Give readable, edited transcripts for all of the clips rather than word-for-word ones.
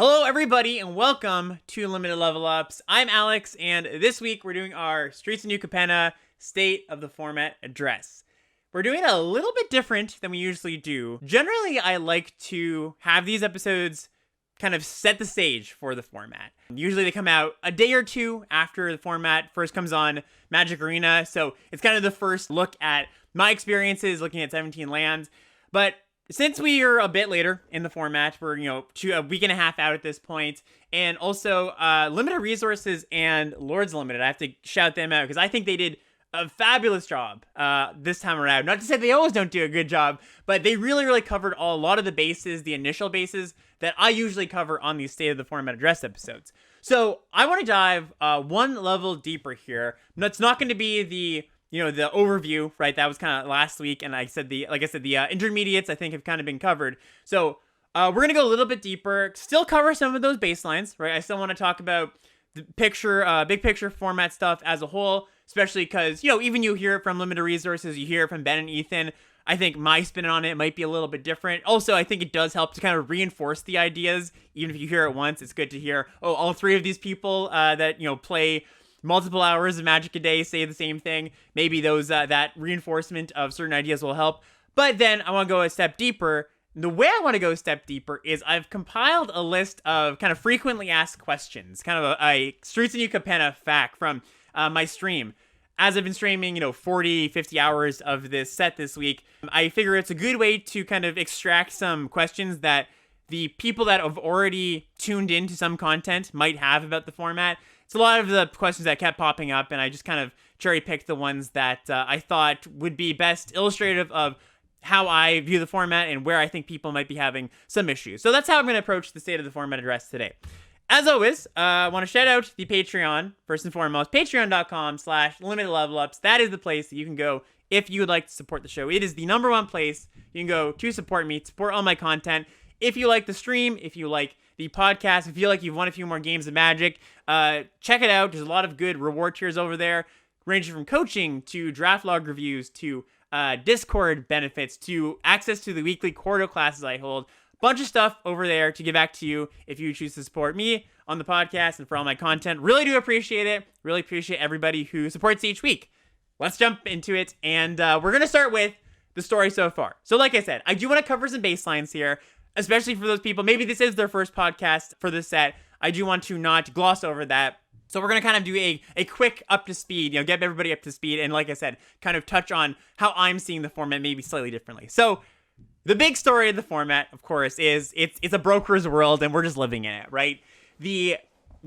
Hello everybody and welcome to Limited Level Ups. I'm Alex and this week we're doing our Streets of New Capenna State of the Format address. We're doing it a little bit different than we usually do. Generally, I like to have these episodes kind of set the stage for the format. Usually they come out a day or two after the format first comes on Magic Arena, so it's kind of the first look at my experiences looking at 17 lands. But since we are a bit later in the format, we're, a week and a half out at this point, and also Limited Resources and Lords Limited, I have to shout them out because I think they did a fabulous job this time around. Not to say they always don't do a good job, but they really covered a lot of the bases, the initial bases that I usually cover on these State of the Format Address episodes. So I want to dive one level deeper here. It's not going to be the overview, right? That was kind of last week, and like I said, the intermediates I think have kind of been covered. So we're gonna go a little bit deeper, still cover some of those baselines, right? I still want to talk about the big picture format stuff as a whole, especially because even you hear it from Limited Resources, you hear it from Ben and Ethan. I think my spin on it might be a little bit different. Also, I think it does help to kind of reinforce the ideas. Even if you hear it once, it's good to hear, all three of these people that play multiple hours of Magic a day say the same thing. Maybe those that reinforcement of certain ideas will help. But then I want to go a step deeper. The way I want to go a step deeper is I've compiled a list of kind of frequently asked questions, kind of a Streets of New Capenna fact from my stream. As I've been streaming, 40, 50 hours of this set this week, I figure it's a good way to kind of extract some questions that the people that have already tuned into some content might have about the format. It's a lot of the questions that kept popping up, and I just kind of cherry-picked the ones that I thought would be best illustrative of how I view the format and where I think people might be having some issues. So that's how I'm going to approach the State of the Format address today. As always, I want to shout out the Patreon, first and foremost, patreon.com/limitedlevelups. That is the place that you can go if you would like to support the show. It is the number one place you can go to support me, to support all my content. If you like the stream, if you like the podcast, if you feel like you've won a few more games of Magic, check it out. There's a lot of good reward tiers over there, ranging from coaching to draft log reviews to Discord benefits to access to the weekly Quarto classes I hold. Bunch of stuff over there to give back to you if you choose to support me on the podcast and for all my content. Really do appreciate it. Really appreciate everybody who supports each week. Let's jump into it, and we're going to start with the story so far. So like I said, I do want to cover some baselines here, especially for those people, maybe this is their first podcast for this set. I do want to not gloss over that. So we're going to kind of do a quick up to speed, get everybody up to speed. And like I said, kind of touch on how I'm seeing the format maybe slightly differently. So the big story of the format, of course, is it's a broker's world and we're just living in it, right? The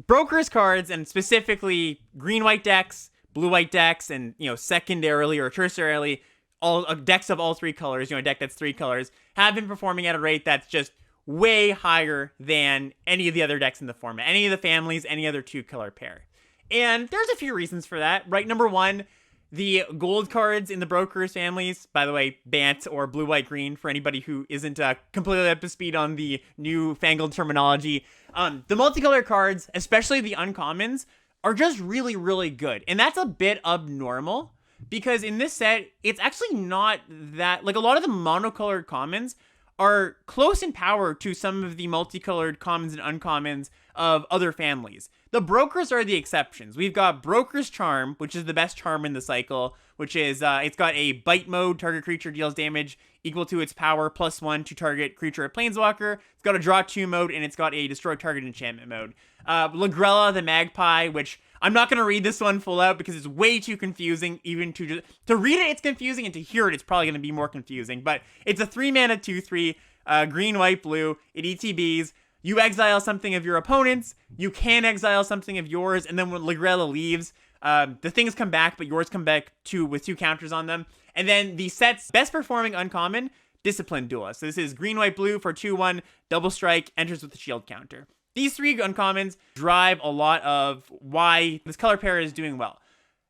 broker's cards, and specifically green-white decks, blue-white decks, and, secondarily or tertiarily, all decks of all three colors, a deck that's three colors, have been performing at a rate that's just way higher than any of the other decks in the format, any of the families, any other two-color pair. And there's a few reasons for that, right? Number one, the gold cards in the brokers families, by the way, Bant or blue, white, green, for anybody who isn't completely up to speed on the new fangled terminology. The multicolor cards, especially the uncommons, are just really good. And that's a bit abnormal, because in this set, it's actually not that, like, a lot of the monocolored commons are close in power to some of the multicolored commons and uncommons of other families. The brokers are the exceptions. We've got Broker's Charm, which is the best charm in the cycle, which is, it's got a bite mode, target creature deals damage equal to its power +1 to target creature or planeswalker. It's got a draw 2 mode, and it's got a destroy target enchantment mode. Lagrella the Magpie, which I'm not going to read this one full out because it's way too confusing. Even to read it, it's confusing, and to hear it, it's probably going to be more confusing. But it's a 3-mana 2/3, green, white, blue. It ETBs. You exile something of your opponent's. You can exile something of yours, and then when Lagrella leaves, the things come back, but yours come back with 2 counters on them. And then the set's best performing uncommon, Disciplined Duelist. So this is green, white, blue for 2/1, double strike, enters with the shield counter. These 3 uncommons drive a lot of why this color pair is doing well.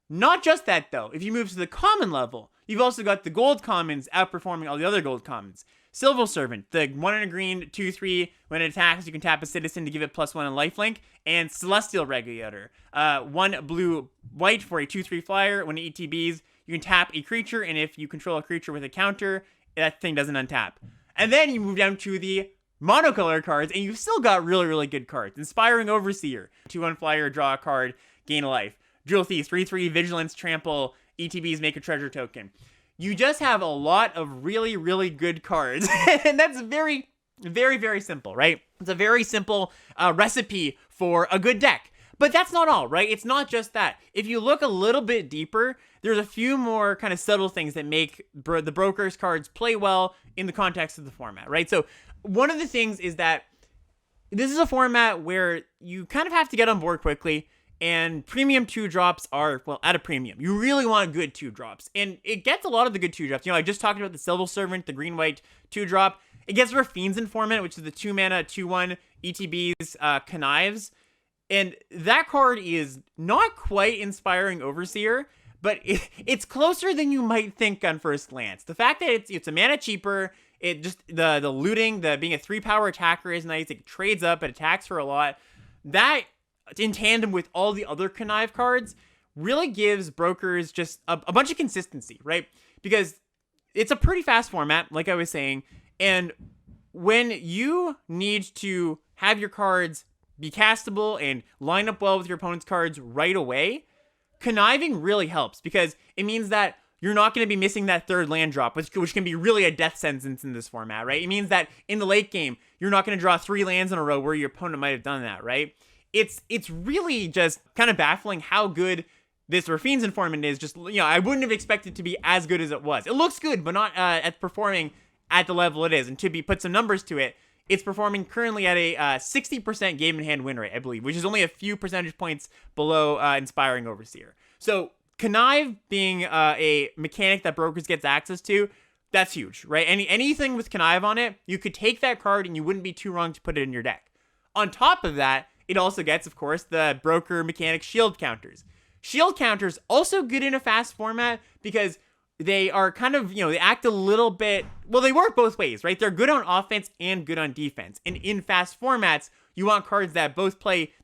Not just that, though. If you move to the common level, you've also got the gold commons outperforming all the other gold commons. Civil Servant, the 1 and a green, 2/3. When it attacks, you can tap a citizen to give it +1 in lifelink. And Celestial Regulator, 1 blue, white for a 2/3 flyer. When it ETBs, you can tap a creature, and if you control a creature with a counter, that thing doesn't untap. And then you move down to the monocolor cards, and you've still got really, really good cards. Inspiring Overseer, 2/1 flyer, draw a card, gain a life. Drill Thief, 3/3, Vigilance, Trample, ETBs, make a treasure token. You just have a lot of really, really good cards, and that's very, very, very simple, right? It's a very simple recipe for a good deck. But that's not all, right? It's not just that. If you look a little bit deeper, there's a few more kind of subtle things that make the Broker's cards play well in the context of the format, right? So one of the things is that this is a format where you kind of have to get on board quickly, and premium 2-drops are, well, at a premium. You really want good 2-drops, and it gets a lot of the good 2-drops. You know, I just talked about the Civil Servant, the green-white 2-drop. It gets for Fiend's Informant, which is the 2-mana, 2/1 ETBs, Connives. And that card is not quite Inspiring Overseer, but it's closer than you might think on first glance. The fact that it's a mana cheaper, it just the looting, the being a 3-power attacker is nice. It trades up, it attacks for a lot. That, in tandem with all the other Connive cards, really gives Brokers just a bunch of consistency, right? Because it's a pretty fast format, like I was saying, and when you need to have your cards be castable and line up well with your opponent's cards right away, conniving really helps, because it means that you're not going to be missing that third land drop, which can be really a death sentence in this format, right? It means that in the late game, you're not going to draw 3 lands in a row where your opponent might have done that, right? It's really just kind of baffling how good this Fiend's Informant is. Just, you know, I wouldn't have expected it to be as good as it was. It looks good, but not at performing at the level it is. And to put some numbers to it, it's performing currently at a 60% game-in-hand win rate, I believe, which is only a few percentage points below Inspiring Overseer. So Connive being a mechanic that Brokers gets access to, that's huge, right? Anything with Connive on it, you could take that card and you wouldn't be too wrong to put it in your deck. On top of that, it also gets, of course, the Broker mechanic shield counters. Shield counters also good in a fast format because they are kind of, you know, they act a little bit, well, they work both ways, right? They're good on offense and good on defense. And in fast formats, you want cards that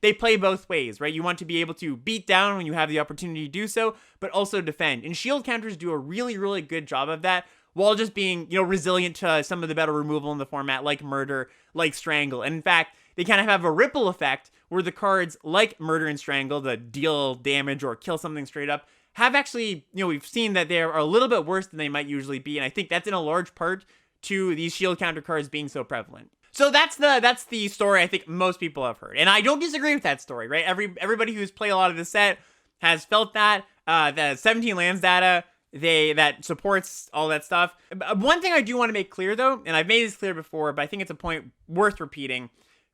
they play both ways, right? You want to be able to beat down when you have the opportunity to do so, but also defend. And shield counters do a really, really good job of that, while just being, you know, resilient to some of the better removal in the format, like Murder, like Strangle. And in fact, they kind of have a ripple effect where the cards like Murder and Strangle, that deal damage or kill something straight up, have actually, you know, we've seen that they are a little bit worse than they might usually be, and I think that's in a large part to these shield counter cards being so prevalent. So that's the story I think most people have heard, and I don't disagree with that story, right? Everybody who's played a lot of the set has felt that. The 17 lands data, that supports all that stuff. One thing I do want to make clear, though, and I've made this clear before, but I think it's a point worth repeating,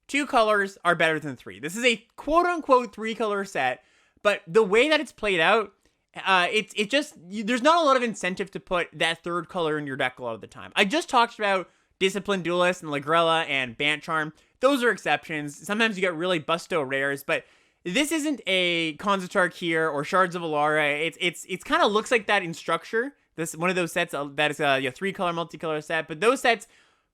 2 colors are better than 3. This is a quote-unquote 3-color set, but the way that it's played out, it just, there's not a lot of incentive to put that third color in your deck a lot of the time. I just talked about Disciplined Duelist and Lagrella and Bant Charm. Those are exceptions. Sometimes you get really busto rares, but this isn't a Konzatark here or Shards of Alara. It's kind of looks like that in structure. This one of those sets that is a 3-color multicolor set, but those sets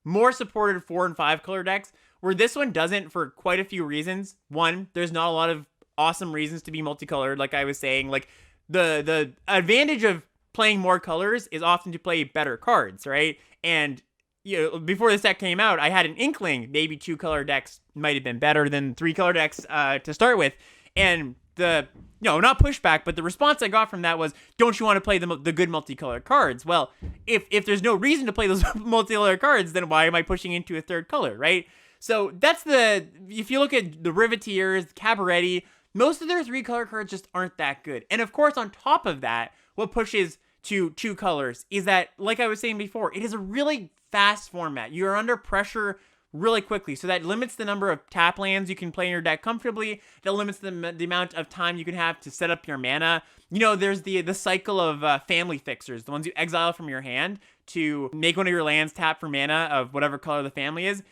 more supported 4 and 5 color decks, where this one doesn't for quite a few reasons. One, there's not a lot of awesome reasons to be multicolored, like I was saying. Like the advantage of playing more colors is often to play better cards, right? And you know, before the set came out, I had an inkling maybe 2-color decks might have been better than 3-color decks to start with, and the, you know, not pushback, but the response I got from that was, don't you want to play the good multicolored cards? Well, if there's no reason to play those multicolored cards, then why am I pushing into a third color, right? So that's if you look at the Riveteers, Cabaretti, most of their 3-color cards just aren't that good. And of course, on top of that, what pushes to 2 colors is that, like I was saying before, it is a really fast format. You're under pressure really quickly, so that limits the number of tap lands you can play in your deck comfortably. That limits the amount of time you can have to set up your mana. You know, there's the cycle of family fixers, the ones you exile from your hand to make one of your lands tap for mana of whatever color the family is.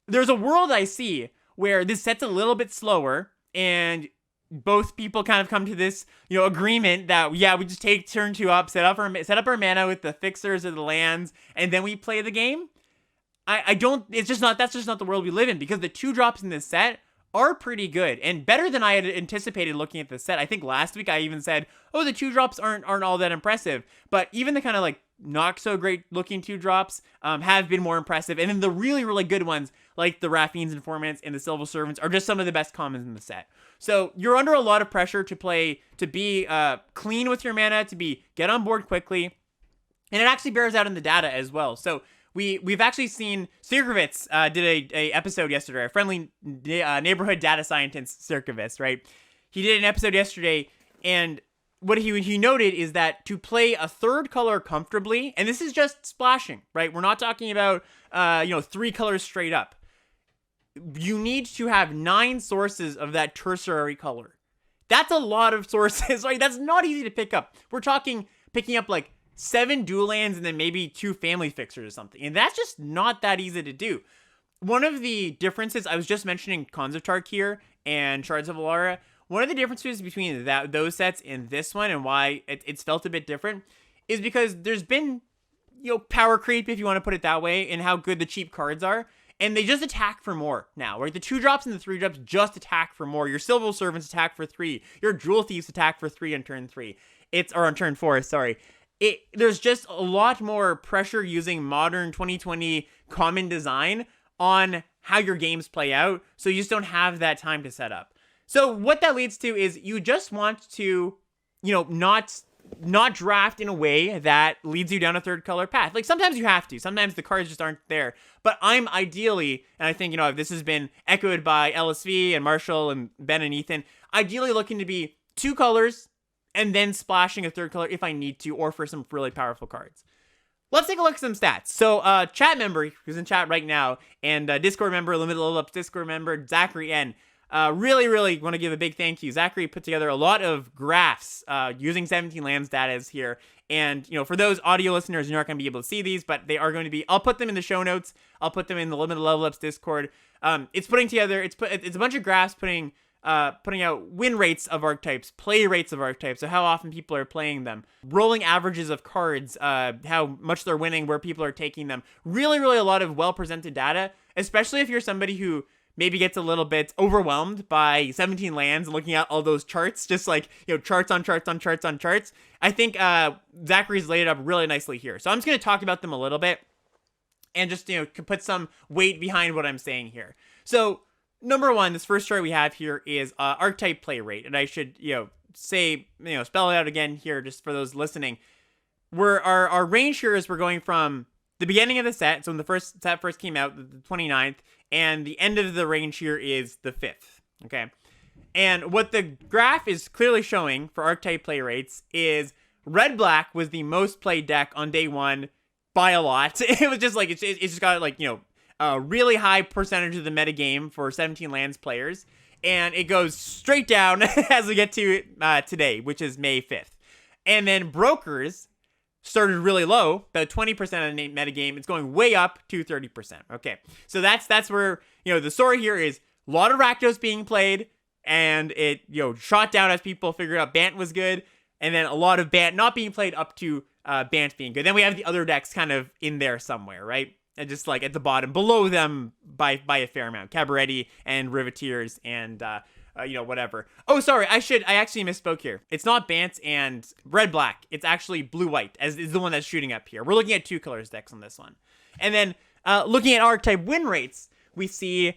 There's a world I see where this set's a little bit slower, and both people kind of come to this, you know, agreement that, yeah, we just take turn 2 up, set up our mana with the fixers or the lands, and then we play the game. That's just not the world we live in, because the 2-drops in this set are pretty good and better than I had anticipated looking at the set. I think last week I even said, oh, the 2-drops aren't all that impressive, but even the kind of like not so great looking 2-drops have been more impressive. And then the really, really good ones, like the Raffines Informants and the Civil Servants, are just some of the best commons in the set. So you're under a lot of pressure to be clean with your mana, get on board quickly. And it actually bears out in the data as well. So we've actually seen Sirkovitz did a episode yesterday, a friendly neighborhood data scientist Sirkovitz, right? He did an episode yesterday, and what he noted is that to play a third color comfortably, and this is just splashing, right? We're not talking about 3 colors straight up. You need to have 9 sources of that tertiary color. That's a lot of sources, right? That's not easy to pick up. We're talking picking up like 7 dual lands and then maybe 2 family fixers or something. And that's just not that easy to do. One of the differences, I was just mentioning Khans of Tarkir and Shards of Alara. One of the differences between those sets and this one, and why it's felt a bit different, is because there's been, power creep, if you want to put it that way, in how good the cheap cards are. And they just attack for more now, right? The 2-drops and the 3-drops just attack for more. Your Civil Servants attack for 3. Your Jewel Thieves attack for 3 on turn 3. On turn 4, sorry. There's just a lot more pressure using modern 2020 common design on how your games play out, so you just don't have that time to set up. So what that leads to is you just want to, not draft in a way that leads you down a third color path. Like, sometimes you have to. Sometimes the cards just aren't there. But I'm ideally, and I think, this has been echoed by LSV and Marshall and Ben and Ethan, ideally looking to be 2 colors and then splashing a third color if I need to, or for some really powerful cards. Let's take a look at some stats. So, chat member, who's in chat right now, and Discord member, Limited Level Ups Discord member, Zachary N. Really, really want to give a big thank you. Zachary put together a lot of graphs using 17 lands data here. And, for those audio listeners, you're not going to be able to see these, but they are going to be, I'll put them in the show notes. I'll put them in the Limited Level Ups Discord. It's putting together, it's a bunch of graphs putting out win rates of archetypes, play rates of archetypes, so how often people are playing them, rolling averages of cards, how much they're winning, where people are taking them. Really, really a lot of well-presented data, especially if you're somebody who maybe gets a little bit overwhelmed by 17 lands and looking at all those charts, just like, charts on charts on charts on charts. I think Zachary's laid it up really nicely here. So I'm just going to talk about them a little bit and just, put some weight behind what I'm saying here. So number one, this first chart we have here is archetype play rate. And I should, spell it out again here just for those listening. Our range here is we're going from the beginning of the set, so when the set first came out, the 29th, and the end of the range here is the 5th, okay? And what the graph is clearly showing for archetype play rates is red-black was the most played deck on day 1 by a lot. It was just like, it's just got like, a really high percentage of the metagame for 17 lands players, and it goes straight down as we get to today, which is May 5th. And then brokers started really low, about 20% of the metagame. It's going way up to 30%. Okay, so that's where, the story here is a lot of Rakdos being played, and it, shot down as people figured out Bant was good, and then a lot of Bant not being played up to Bant being good. Then we have the other decks kind of in there somewhere, right? And just like at the bottom, below them by a fair amount. Cabaretti and Riveteers and, whatever. Oh, sorry, I actually misspoke here. It's not Bant and red-black. It's actually blue-white, as is the one that's shooting up here. We're looking at 2 colors decks on this one. And then looking at archetype win rates, we see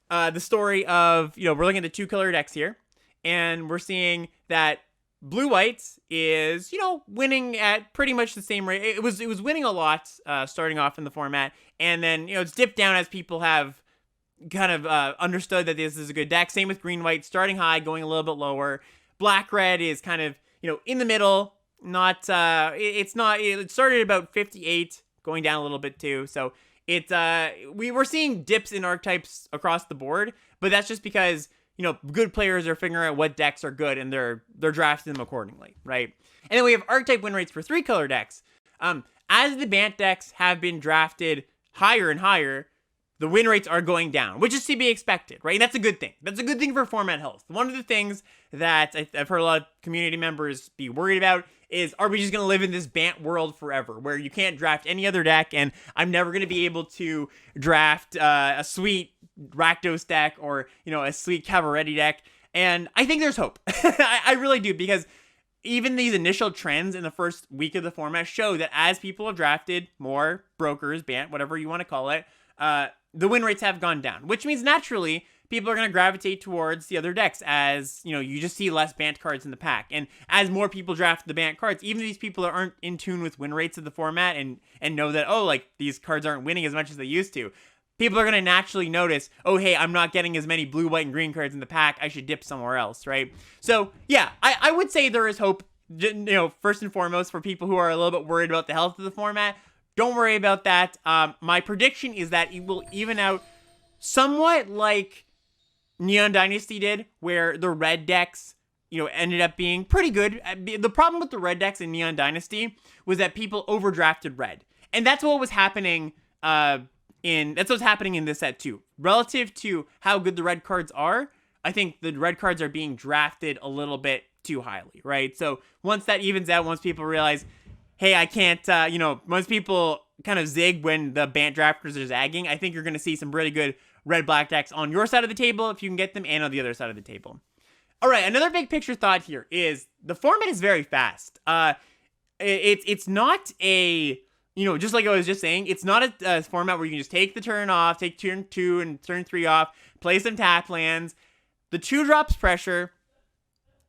the story of, we're looking at the 2 color decks here, and we're seeing that blue-white is, winning at pretty much the same rate. It was winning a lot starting off in the format, and then, it's dipped down as people have kind of understood that this is a good deck. Same with green-white, starting high, going a little bit lower. Black-red is kind of, in the middle. Not, it started at about 58, going down a little bit too. So we were seeing dips in archetypes across the board, but that's just because, good players are figuring out what decks are good and they're drafting them accordingly, right? And then we have archetype win rates for 3 color decks. As the Bant decks have been drafted higher and higher, the win rates are going down, which is to be expected, right? And that's a good thing. That's a good thing for format health. One of the things that I've heard a lot of community members be worried about is, are we just going to live in this Bant world forever, where you can't draft any other deck, and I'm never going to be able to draft a sweet Rakdos deck or, a sweet Cavalretti deck? And I think there's hope. I really do, because even these initial trends in the first week of the format show that as people have drafted more brokers, bant, whatever you want to call it, the win rates have gone down, which means naturally people are going to gravitate towards the other decks as, you just see less bant cards in the pack. And as more people draft the bant cards, even these people that aren't in tune with win rates of the format and know that, these cards aren't winning as much as they used to, people are going to naturally notice, hey, I'm not getting as many blue, white, and green cards in the pack. I should dip somewhere else, right? So, yeah, I would say there is hope, first and foremost, for people who are a little bit worried about the health of the format. Don't worry about that. My prediction is that it will even out somewhat like Neon Dynasty did, where the red decks, ended up being pretty good. The problem with the red decks in Neon Dynasty was that people overdrafted red. And that's what was happening in this set too. Relative to how good the red cards are, I think the red cards are being drafted a little bit too highly, right? So once that evens out, once people realize, hey, I can't, once people kind of zig when the bant drafters are zagging, I think you're going to see some really good red-black decks on your side of the table if you can get them, and on the other side of the table. All right, another big picture thought here is the format is very fast. It's not a, just like I was just saying, it's not a format where you can just take the turn off, take turn 2 and turn 3 off, play some tap lands. The 2-drops pressure,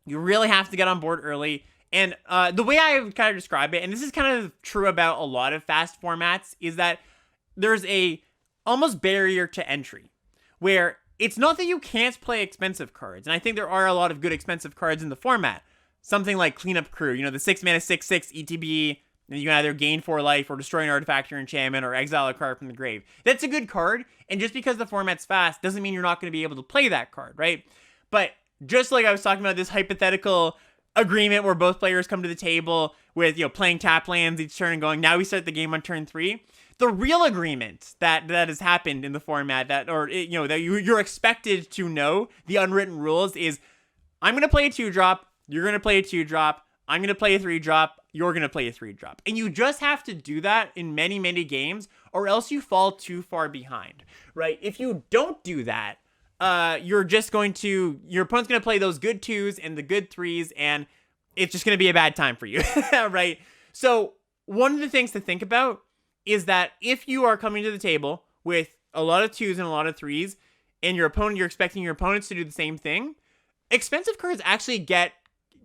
you really have to get on board early. And the way I would kind of describe it, and this is kind of true about a lot of fast formats, is that there's a almost barrier to entry, where it's not that you can't play expensive cards, and I think there are a lot of good expensive cards in the format. Something like Cleanup Crew, the 6-mana 6/6 ETB, and you can either gain 4 life or destroy an artifact or enchantment or exile a card from the grave. That's a good card, and just because the format's fast doesn't mean you're not going to be able to play that card, right? But just like I was talking about this hypothetical agreement where both players come to the table with, playing tap lands each turn and going, now we start the game on turn 3. The real agreement that has happened in the format that you're expected to know, the unwritten rules, is I'm going to play a 2-drop, you're going to play a 2-drop, I'm going to play a 3-drop, you're going to play a 3-drop. And you just have to do that in many, many games, or else you fall too far behind, right? If you don't do that, your opponent's going to play those good 2s and the good 3s, and it's just going to be a bad time for you, right? So one of the things to think about is that if you are coming to the table with a lot of 2s and a lot of 3s, and you're expecting your opponents to do the same thing, expensive cards actually get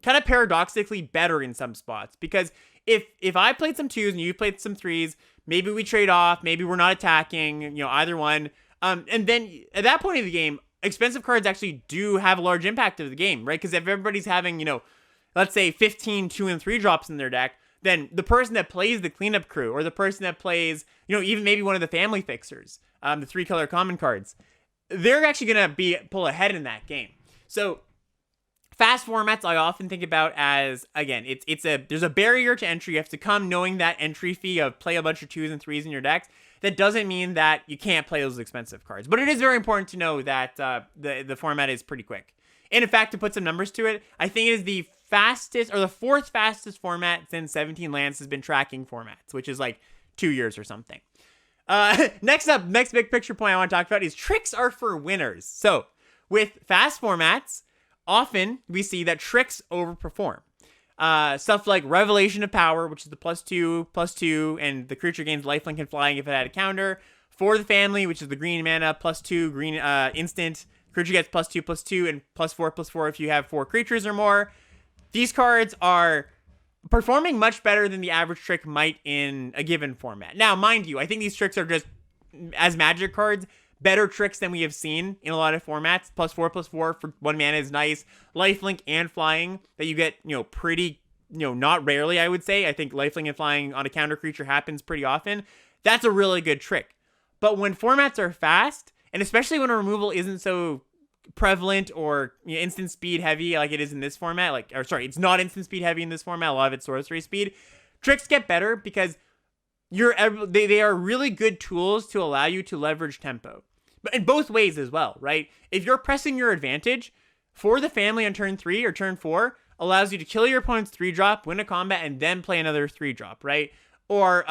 kind of paradoxically better in some spots. Because if I played some 2s and you played some 3s, maybe we trade off, maybe we're not attacking, either one. And then at that point of the game, expensive cards actually do have a large impact of the game, right? Because if everybody's having, let's say 15 2 and 3 drops in their deck, then the person that plays the Cleanup Crew, or the person that plays, even maybe one of the Family Fixers, the 3-color common cards, they're actually going to pull ahead in that game. So fast formats I often think about as, again, there's a barrier to entry. You have to come knowing that entry fee of play a bunch of 2s and 3s in your decks. That doesn't mean that you can't play those expensive cards. But it is very important to know that the format is pretty quick. And in fact, to put some numbers to it, I think it is the fastest, or the 4th fastest format since 17 Lands has been tracking formats, which is like 2 years or something. Next big picture point I want to talk about is tricks are for winners. So with fast formats, often we see that tricks overperform. Stuff like Revelation of Power, which is the +2/+2, and the creature gains lifelink and flying if it had a counter. For the Family, which is the green mana, +2, green instant. Creature gets +2/+2 and +4/+4 if you have 4 creatures or more. These cards are performing much better than the average trick might in a given format. Now, mind you, I think these tricks are just, as Magic cards, better tricks than we have seen in a lot of formats. +4/+4 for 1 mana is nice. Lifelink and flying that you get, pretty, not rarely, I would say. I think lifelink and flying on a counter creature happens pretty often. That's a really good trick. But when formats are fast, and especially when a removal isn't so prevalent or instant speed heavy like it is in this format, it's not instant speed heavy in this format, a lot of it's sorcery speed, tricks get better because they are really good tools to allow you to leverage tempo. But in both ways as well, right? If you're pressing your advantage, For the Family on turn 3 or turn 4 allows you to kill your opponent's 3-drop, win a combat, and then play another 3-drop, right? Or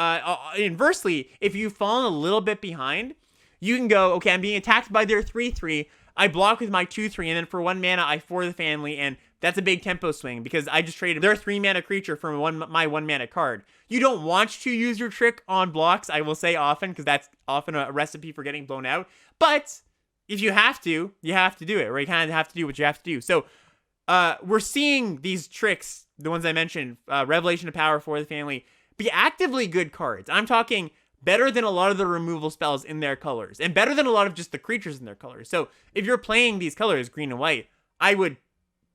inversely, if you've fallen a little bit behind, you can go, okay, I'm being attacked by their 3/3. I block with my 2/3, and then for 1 mana, I For the Family and that's a big tempo swing because I just traded their 3-mana creature for my 1-mana card. You don't want to use your trick on blocks, I will say often, because that's often a recipe for getting blown out. But if you have to, you have to do it, right? You kind of have to do what you have to do. So we're seeing these tricks, the ones I mentioned, Revelation of Power for the family, be actively good cards. I'm talking better than a lot of the removal spells in their colors, and better than a lot of just the creatures in their colors. So if you're playing these colors, green and white, I would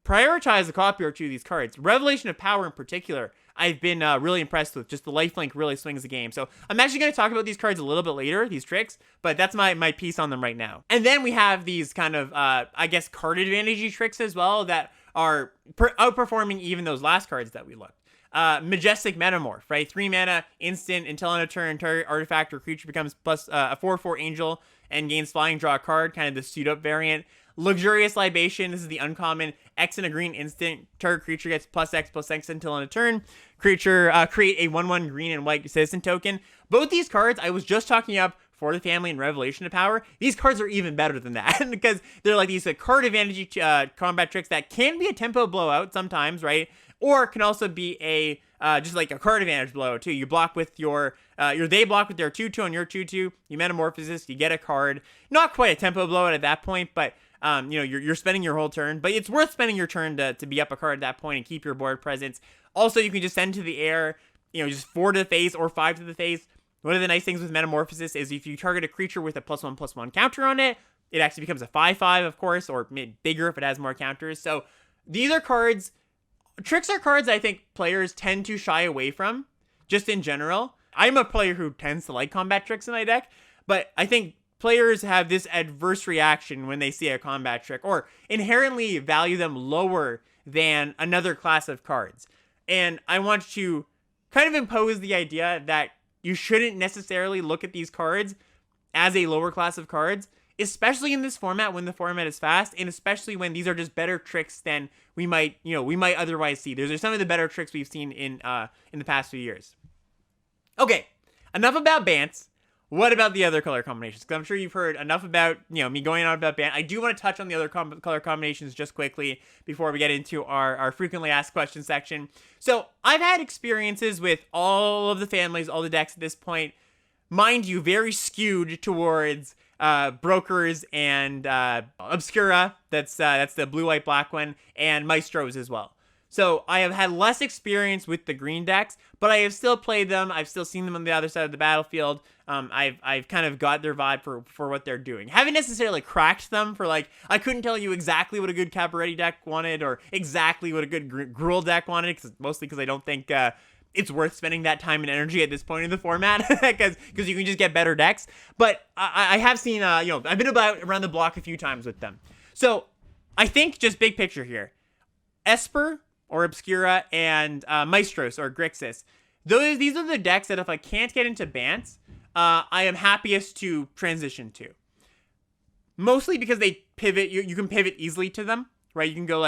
prioritize a copy or two of these cards. Revelation of Power in particular, I've been really impressed with. Just the lifelink really swings the game. So I'm actually going to talk about these cards a little bit later, these tricks, but that's my piece on them right now. And then we have these kind of, I guess, card advantage tricks as well that are outperforming even those last cards that we looked. Majestic Metamorph, right? 3 mana, instant, until end of turn, target artifact or creature becomes plus a 4/4 angel and gains flying, draw a card, kind of the suit up variant. Luxurious Libation, this is the uncommon, X and a green instant, target creature gets +X until end of turn. Creature, create a 1/1 green and white citizen token. Both these cards I was just talking up for the family and Revelation of Power. These cards are even better than that because they're like these card advantage combat tricks that can be a tempo blowout sometimes, right? Or can also be a just like a card advantage blowout too. You block with they block with their 2/2 on your 2/2. You metamorphosis, you get a card. Not quite a tempo blowout at that point, but you're spending your whole turn. But it's worth spending your turn to be up a card at that point and keep your board presence. Also, you can just send to the air, just 4 to the face or 5 to the face. One of the nice things with Metamorphosis is if you target a creature with a +1/+1 counter on it, it actually becomes a 5/5, of course, or bigger if it has more counters. So these are cards. Tricks are cards I think players tend to shy away from, just in general. I'm a player who tends to like combat tricks in my deck, but I think players have this adverse reaction when they see a combat trick, or inherently value them lower than another class of cards. And I want to kind of impose the idea that you shouldn't necessarily look at these cards as a lower class of cards, especially in this format when the format is fast, and especially when these are just better tricks than we might otherwise see. Those are some of the better tricks we've seen in the past few years. Okay, enough about Bants. What about the other color combinations? Because I'm sure you've heard enough about, me going on about Bant. I do want to touch on the other color combinations just quickly before we get into our frequently asked questions section. So I've had experiences with all of the families, all the decks at this point, mind you, very skewed towards Brokers and Obscura. That's the blue, white, black one, and Maestros as well. So I have had less experience with the green decks, but I have still played them. I've still seen them on the other side of the battlefield. I've kind of got their vibe for what they're doing. Haven't necessarily cracked them for I couldn't tell you exactly what a good Cabaretti deck wanted or exactly what a good Gruul deck wanted, mostly because I don't think it's worth spending that time and energy at this point in the format because you can just get better decks. But I have seen, I've been around the block a few times with them. So I think just big picture here, Esper or Obscura and Maestros or Grixis, these are the decks that if I can't get into Bants, I am happiest to transition to. Mostly because they pivot, you can pivot easily to them, right? You can go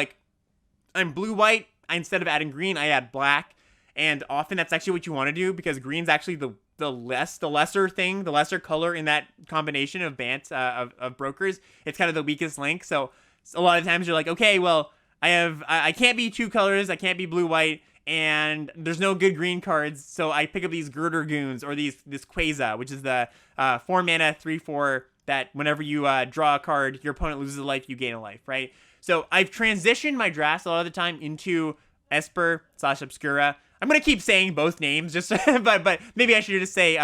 I'm blue-white, instead of adding green, I add black. And often that's actually what you want to do because green's actually the lesser color in that combination of Bant, of Brokers. It's kind of the weakest link. So a lot of times you're like, okay, well, I can't be 2 colors, I can't be blue-white, and there's no good green cards, so I pick up these Girder Goons or this Quasar, which is the 4 mana 3/4 that whenever you draw a card, your opponent loses a life, you gain a life, right? So I've transitioned my drafts a lot of the time into Esper/Obscura. I'm gonna keep saying both names, just but maybe I should just say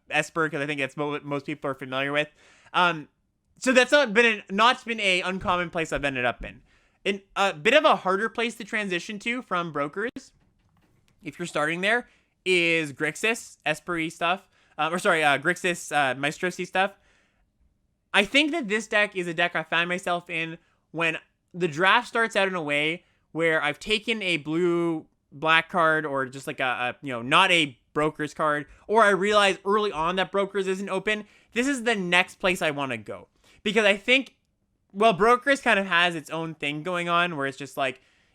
Esper because I think that's what most people are familiar with. So that's not been a uncommon place I've ended up in. A bit of a harder place to transition to from Brokers, if you're starting there, is Grixis, Esper-y stuff. Grixis, Maestros-y stuff. I think that this deck is a deck I find myself in when the draft starts out in a way where I've taken a blue-black card or just like not a Brokers card, or I realize early on that Brokers isn't open. This is the next place I want to go. Because I think, well, Brokers kind of has its own thing going on where it's just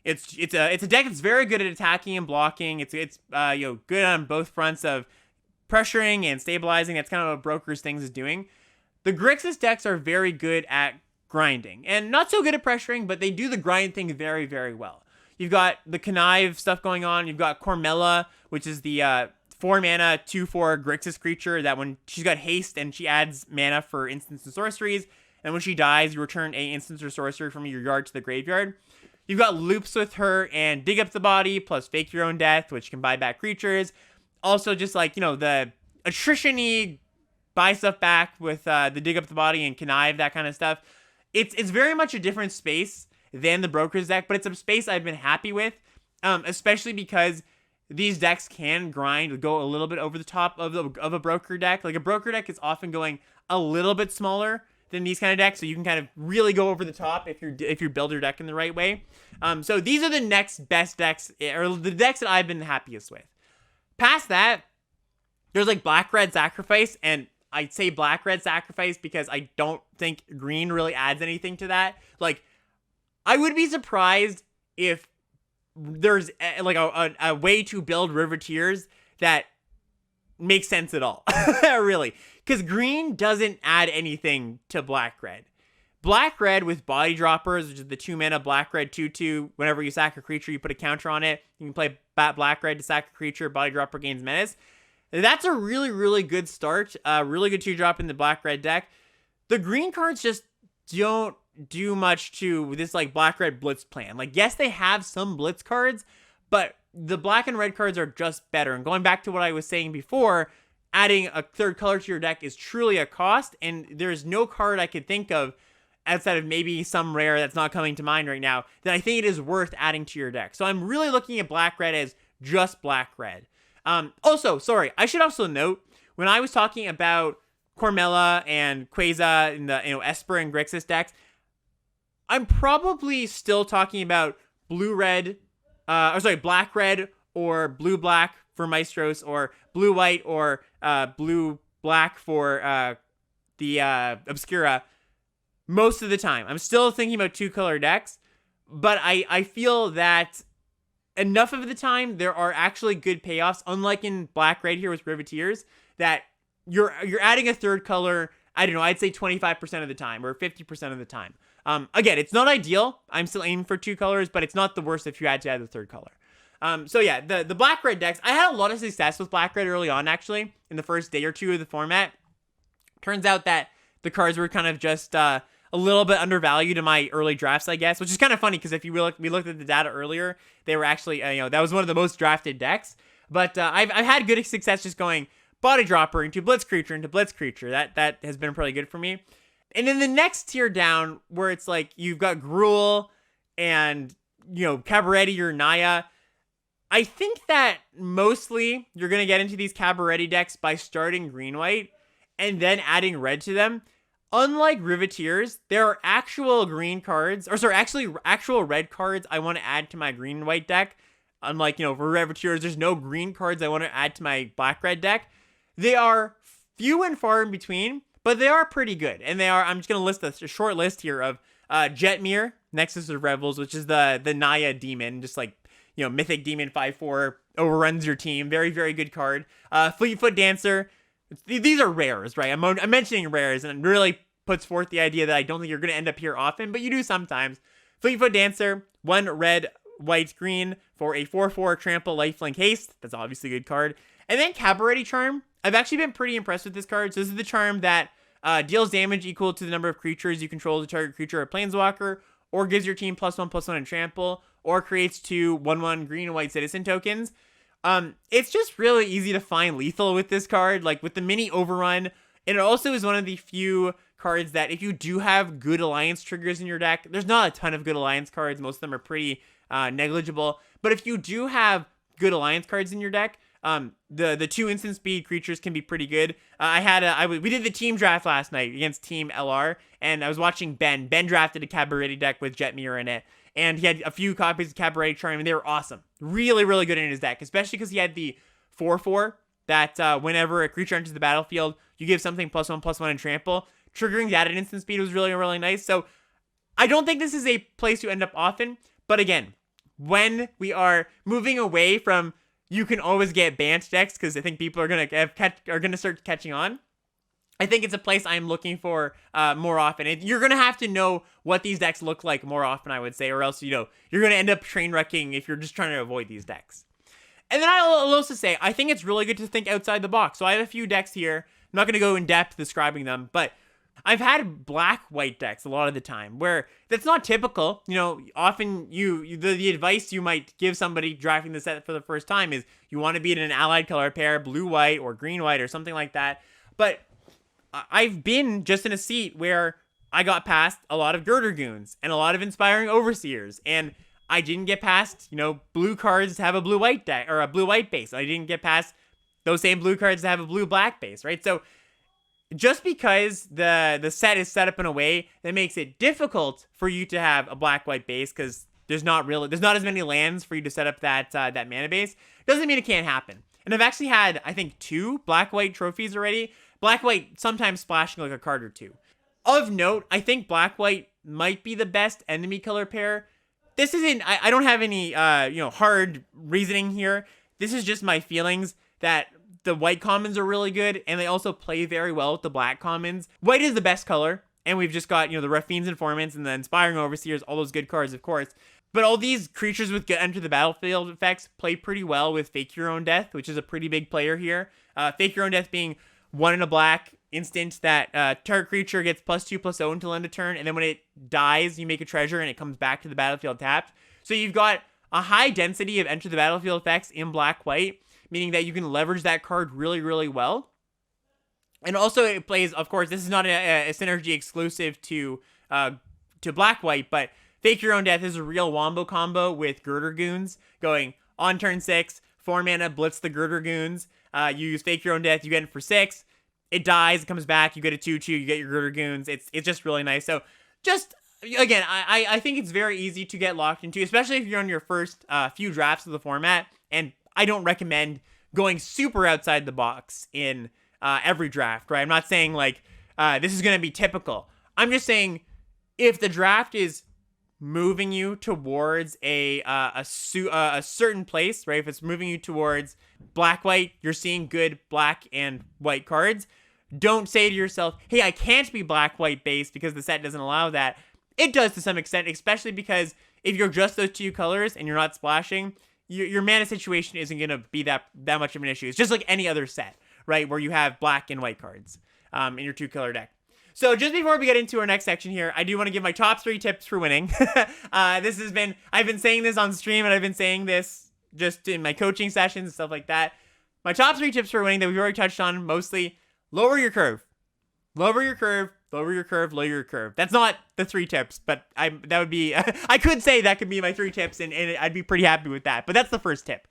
it's a deck that's very good at attacking and blocking. It's good on both fronts of pressuring and stabilizing. That's kind of what Brokers things is doing. The Grixis decks are very good at grinding. And not so good at pressuring, but they do the grind thing very, very well. You've got the Connive stuff going on. You've got Cormella, which is the 4 mana, 2/4 Grixis creature that when she's got haste and she adds mana for instants and sorceries, and when she dies, you return a instance or sorcery from your yard to the graveyard. You've got loops with her and Dig Up the Body plus Fake Your Own Death, which can buy back creatures. Also, just like, the attrition-y buy stuff back with the Dig Up the Body and Connive, that kind of stuff. It's very much a different space than the Broker's deck, but it's a space I've been happy with, especially because these decks can go a little bit over the top of a Broker deck. Like, a Broker deck is often going a little bit smaller than these kind of decks, so you can kind of really go over the top if you build your deck in the right way. So these are the next best decks, or the decks that I've been the happiest with. Past that, there's like Black-Red Sacrifice, and I'd say Black-Red Sacrifice because I don't think green really adds anything to that. Like, I would be surprised if there's a way to build Riveteers that makes sense at all, really. Because green doesn't add anything to Black-Red. Black-Red with Body Droppers, which is the 2 mana Black-Red 2/2. Whenever you sack a creature, you put a counter on it. You can play Black-Red to sack a creature. Body Dropper gains menace. That's a really, really good start. Really good 2-drop in the Black-Red deck. The green cards just don't do much to this like Black-Red Blitz plan. Like, yes, they have some Blitz cards, but the black and red cards are just better. And going back to what I was saying before, adding a third color to your deck is truly a cost, and there's no card I could think of outside of maybe some rare that's not coming to mind right now that I think it is worth adding to your deck. So I'm really looking at Black-Red as just Black-Red. Also, sorry, I should also note, when I was talking about Cormella and Quasar in the Esper and Grixis decks, I'm probably still talking about Black-Red or Blue-Black for Maestros, or Blue-White or Blue-Black for the Obscura most of the time. I'm still thinking about 2-color decks, but I feel that enough of the time there are actually good payoffs, unlike in Black-Red here with Riveteers, that you're adding a third color, I don't know, I'd say 25% of the time or 50% of the time. Again, it's not ideal. I'm still aiming for 2 colors, but it's not the worst if you had to add the third color. So yeah, the Black-Red decks, I had a lot of success with Black-Red early on, actually, in the first day or two of the format. Turns out that the cards were kind of just a little bit undervalued in my early drafts, I guess, which is kind of funny because if we looked at the data earlier, they were actually, that was one of the most drafted decks. But I've had good success just going Body Dropper into Blitz Creature into Blitz Creature. That has been pretty good for me. And then the next tier down, where it's like you've got Gruul and, Cabaretti or Naya, I think that mostly you're going to get into these Cabaretti decks by starting green-white and then adding red to them. Unlike Riveteers, there are actual actual red cards I want to add to my green-white deck. Unlike, for Riveteers, there's no green cards I want to add to my Black-Red deck. They are few and far in between, but they are pretty good. And I'm just going to list a short list here of Jetmir, Nexus of Revels, which is the Naya demon, just like, Mythic Demon 5/4, overruns your team. Very, very good card. Fleetfoot Dancer. These are rares, right? I'm mentioning rares, and it really puts forth the idea that I don't think you're going to end up here often, but you do sometimes. Fleetfoot Dancer, 1 red, white, green for a 4/4 trample, lifelink, haste. That's obviously a good card. And then Cabaretti Charm. I've actually been pretty impressed with this card. So this is the charm that deals damage equal to the number of creatures you control to target creature or planeswalker, or gives your team +1/+1 in trample, or creates 2 1/1 green and white citizen tokens. It's just really easy to find lethal with this card, like with the mini overrun. And it also is one of the few cards that if you do have good alliance triggers in your deck, there's not a ton of good alliance cards. Most of them are pretty negligible. But if you do have good alliance cards in your deck, the 2 instant speed creatures can be pretty good. We did the team draft last night against Team LR, and I was watching Ben. Ben drafted a Cabaretti deck with Jetmir in it, and he had a few copies of Cabaretti Charm, and they were awesome. Really, really good in his deck, especially because he had the 4/4 that whenever a creature enters the battlefield, you give something +1/+1 in trample. Triggering that at instant speed was really, really nice. So I don't think this is a place to end up often, but again, when we are moving away from you can always get Bant decks, because I think people are gonna start catching on. I think it's a place I'm looking for more often. You're going to have to know what these decks look like more often, I would say, or else, you're going to end up train wrecking if you're just trying to avoid these decks. And then I'll also say, I think it's really good to think outside the box. So I have a few decks here. I'm not going to go in depth describing them, but I've had black-white decks a lot of the time where that's not typical. Often the advice you might give somebody drafting the set for the first time is you want to be in an allied color pair, blue-white or green-white or something like that. But I've been just in a seat where I got past a lot of Girder Goons and a lot of Inspiring Overseers, and I didn't get past, blue cards to have a blue-white deck or a blue-white base. I didn't get past those same blue cards to have a blue-black base, right? So just because the set is set up in a way that makes it difficult for you to have a black-white base, because there's not as many lands for you to set up that mana base, doesn't mean it can't happen. And I've actually had, I think, 2 black-white trophies already. Black-white sometimes splashing like a card or 2. Of note, I think black-white might be the best enemy color pair. This isn't, I don't have any, hard reasoning here. This is just my feelings that the white commons are really good, and they also play very well with the black commons. White is the best color, and we've just got, the Raffine's Informants and the Inspiring Overseers, all those good cards, of course. But all these creatures with Enter the Battlefield effects play pretty well with Fake Your Own Death, which is a pretty big player here. Fake Your Own Death being 1 in a black instant that target creature gets +2/+0 until end of turn, and then when it dies, you make a treasure and it comes back to the battlefield tapped. So you've got a high density of Enter the Battlefield effects in black-white, meaning that you can leverage that card really, really well. And also it plays, of course, this is not a synergy exclusive to black-white, but Fake Your Own Death is a real wombo combo with Girder Goons, going on turn 6, 4 mana, blitz the Girder Goons, you use Fake Your Own Death, you get it for 6, it dies, it comes back, you get a 2/2, you get your Girder Goons, it's just really nice. So just, again, I think it's very easy to get locked into, especially if you're on your first few drafts of the format, and I don't recommend going super outside the box in every draft, right? I'm not saying this is going to be typical. I'm just saying if the draft is moving you towards a certain place, right? If it's moving you towards black-white, you're seeing good black and white cards. Don't say to yourself, hey, I can't be black-white based because the set doesn't allow that. It does to some extent, especially because if you're just those 2 colors and you're not splashing, your mana situation isn't going to be that much of an issue. It's just like any other set, right? Where you have black and white cards in your 2-color deck. So just before we get into our next section here, I do want to give my top 3 tips for winning. I've been saying this on stream, and I've been saying this just in my coaching sessions and stuff like that. My top 3 tips for winning that we've already touched on mostly: lower your curve. Lower your curve, lower your curve, lower your curve. That's not the 3 tips, but that would be, I could say that could be my 3 tips, and I'd be pretty happy with that. But that's the first tip.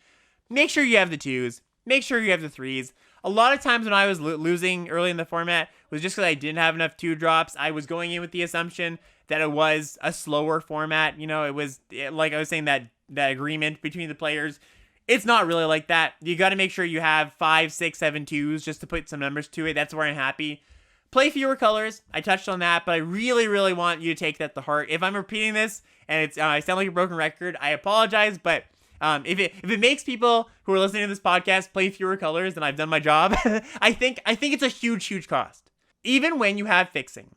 Make sure you have the 2s. Make sure you have the 3s. A lot of times when I was losing early in the format was just because I didn't have enough 2-drops. I was going in with the assumption that it was a slower format. It was, like I was saying, that agreement between the players. It's not really like that. You got to make sure you have 5, 6, 7 2s just to put some numbers to it. That's where I'm happy. Play fewer colors. I touched on that, but I really, really want you to take that to heart. If I'm repeating this and I sound like a broken record, I apologize, but if it makes people who are listening to this podcast play fewer colors, then I've done my job. I think it's a huge, huge cost. Even when you have fixing,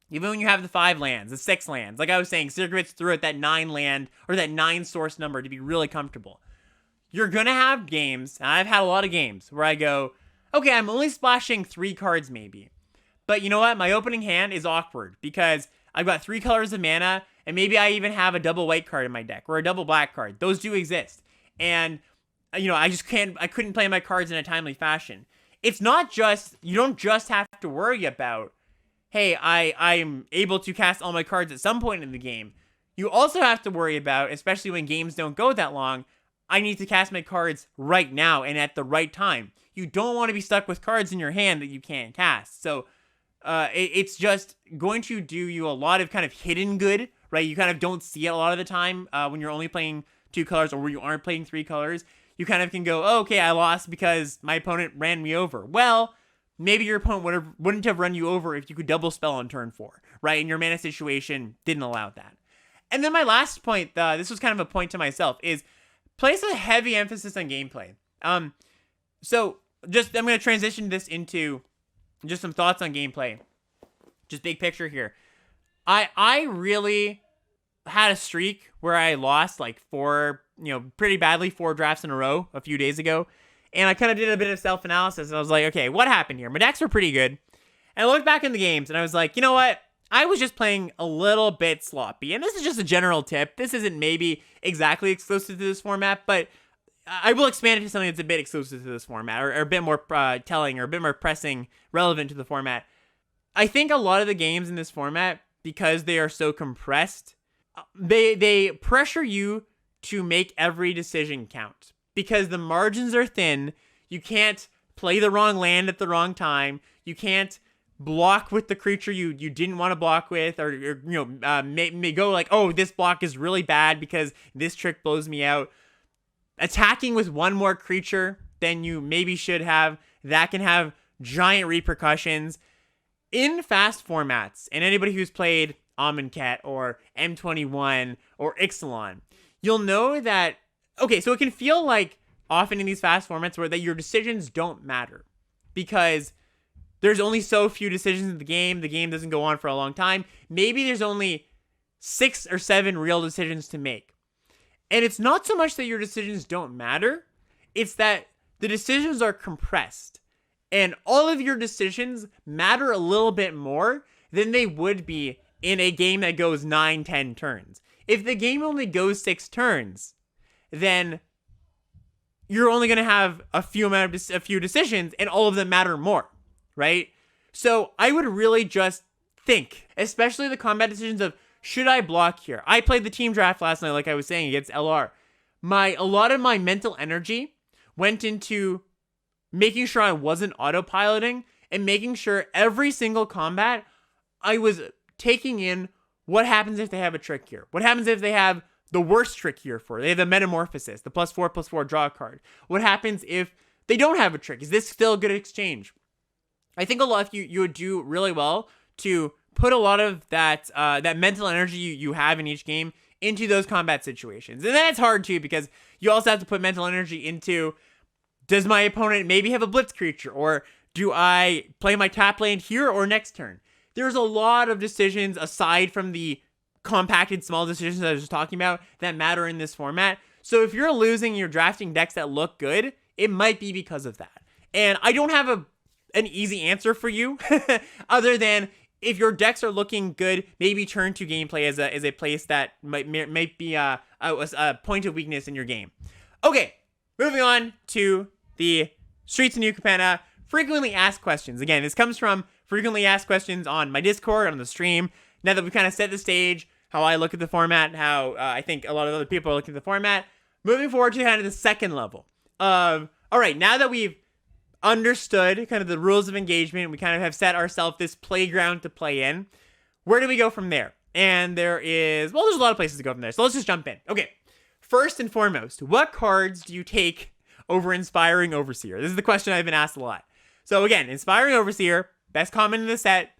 even when you have the 5 lands, the 6 lands, like I was saying, Circuits threw out that 9 land or that 9 source number to be really comfortable. You're gonna have games, and I've had a lot of games where I go, okay, I'm only splashing 3 cards maybe, but you know what? My opening hand is awkward because I've got 3 colors of mana. And maybe I even have a double white card in my deck or a double black card. Those do exist. And, I couldn't play my cards in a timely fashion. It's not just, you don't just have to worry about, hey, I'm able to cast all my cards at some point in the game. You also have to worry about, especially when games don't go that long, I need to cast my cards right now and at the right time. You don't want to be stuck with cards in your hand that you can't cast. So it's just going to do you a lot of kind of hidden good, right? You kind of don't see it a lot of the time when you're only playing 2 colors or when you aren't playing 3 colors. You kind of can go, oh, okay, I lost because my opponent ran me over. Well, maybe your opponent wouldn't have run you over if you could double spell on turn 4, right? And your mana situation didn't allow that. And then my last point, this was kind of a point to myself, is place a heavy emphasis on gameplay. So I'm going to transition this into just some thoughts on gameplay. Just big picture here. I really had a streak where I lost like pretty badly 4 drafts in a row a few days ago. And I kind of did a bit of self-analysis, and I was like, okay, what happened here? My decks were pretty good. And I looked back in the games, and I was like, you know what? I was just playing a little bit sloppy. And this is just a general tip. This isn't maybe exactly exclusive to this format, but I will expand it to something that's a bit exclusive to this format, or a bit more telling, or a bit more pressing, relevant to the format. I think a lot of the games in this format, because they are so compressed, they pressure you to make every decision count. Because the margins are thin, you can't play the wrong land at the wrong time, you can't block with the creature you didn't want to block with, or may go like, oh, this block is really bad because this trick blows me out. Attacking with one more creature than you maybe should have, that can have giant repercussions. In fast formats, and anybody who's played Amonkhet or M21 or Ixalan, you'll know that, okay, so it can feel like often in these fast formats where that your decisions don't matter because there's only so few decisions in the game doesn't go on for a long time, maybe there's only 6 or 7 real decisions to make. And it's not so much that your decisions don't matter, it's that the decisions are compressed. And all of your decisions matter a little bit more than they would be in a game that goes 9-10 turns. If the game only goes 6 turns, then you're only going to have a few decisions, and all of them matter more, right? So I would really just think, especially the combat decisions of, should I block here? I played the team draft last night, like I was saying, against LR. A lot of my mental energy went into making sure I wasn't autopiloting and making sure every single combat I was taking in what happens if they have a trick here. What happens if they have the worst trick here for? They have the Metamorphosis, the +4/+4 draw card. What happens if they don't have a trick? Is this still a good exchange? I think a lot of you would do really well to put a lot of that mental energy you have in each game into those combat situations. And then it's hard too because you also have to put mental energy into, does my opponent maybe have a blitz creature, or do I play my top lane here or next turn? There's a lot of decisions aside from the compacted small decisions I was just talking about that matter in this format. So if you're losing, you're drafting decks that look good, it might be because of that. And I don't have an easy answer for you other than, if your decks are looking good, maybe turn to gameplay as a place that might be a point of weakness in your game. Okay, moving on to the Streets of New Capenna frequently asked questions. Again, this comes from frequently asked questions on my Discord, on the stream. Now that we've kind of set the stage, how I look at the format, how I think a lot of other people are looking at the format, moving forward to kind of the second level of, all right, now that we've understood kind of the rules of engagement, we kind of have set ourselves this playground to play in, where do we go from there? And there's a lot of places to go from there, so let's just jump in. Okay, first and foremost, what cards do you take over Inspiring Overseer? This is the question I've been asked a lot. So again, Inspiring Overseer, best common in the set,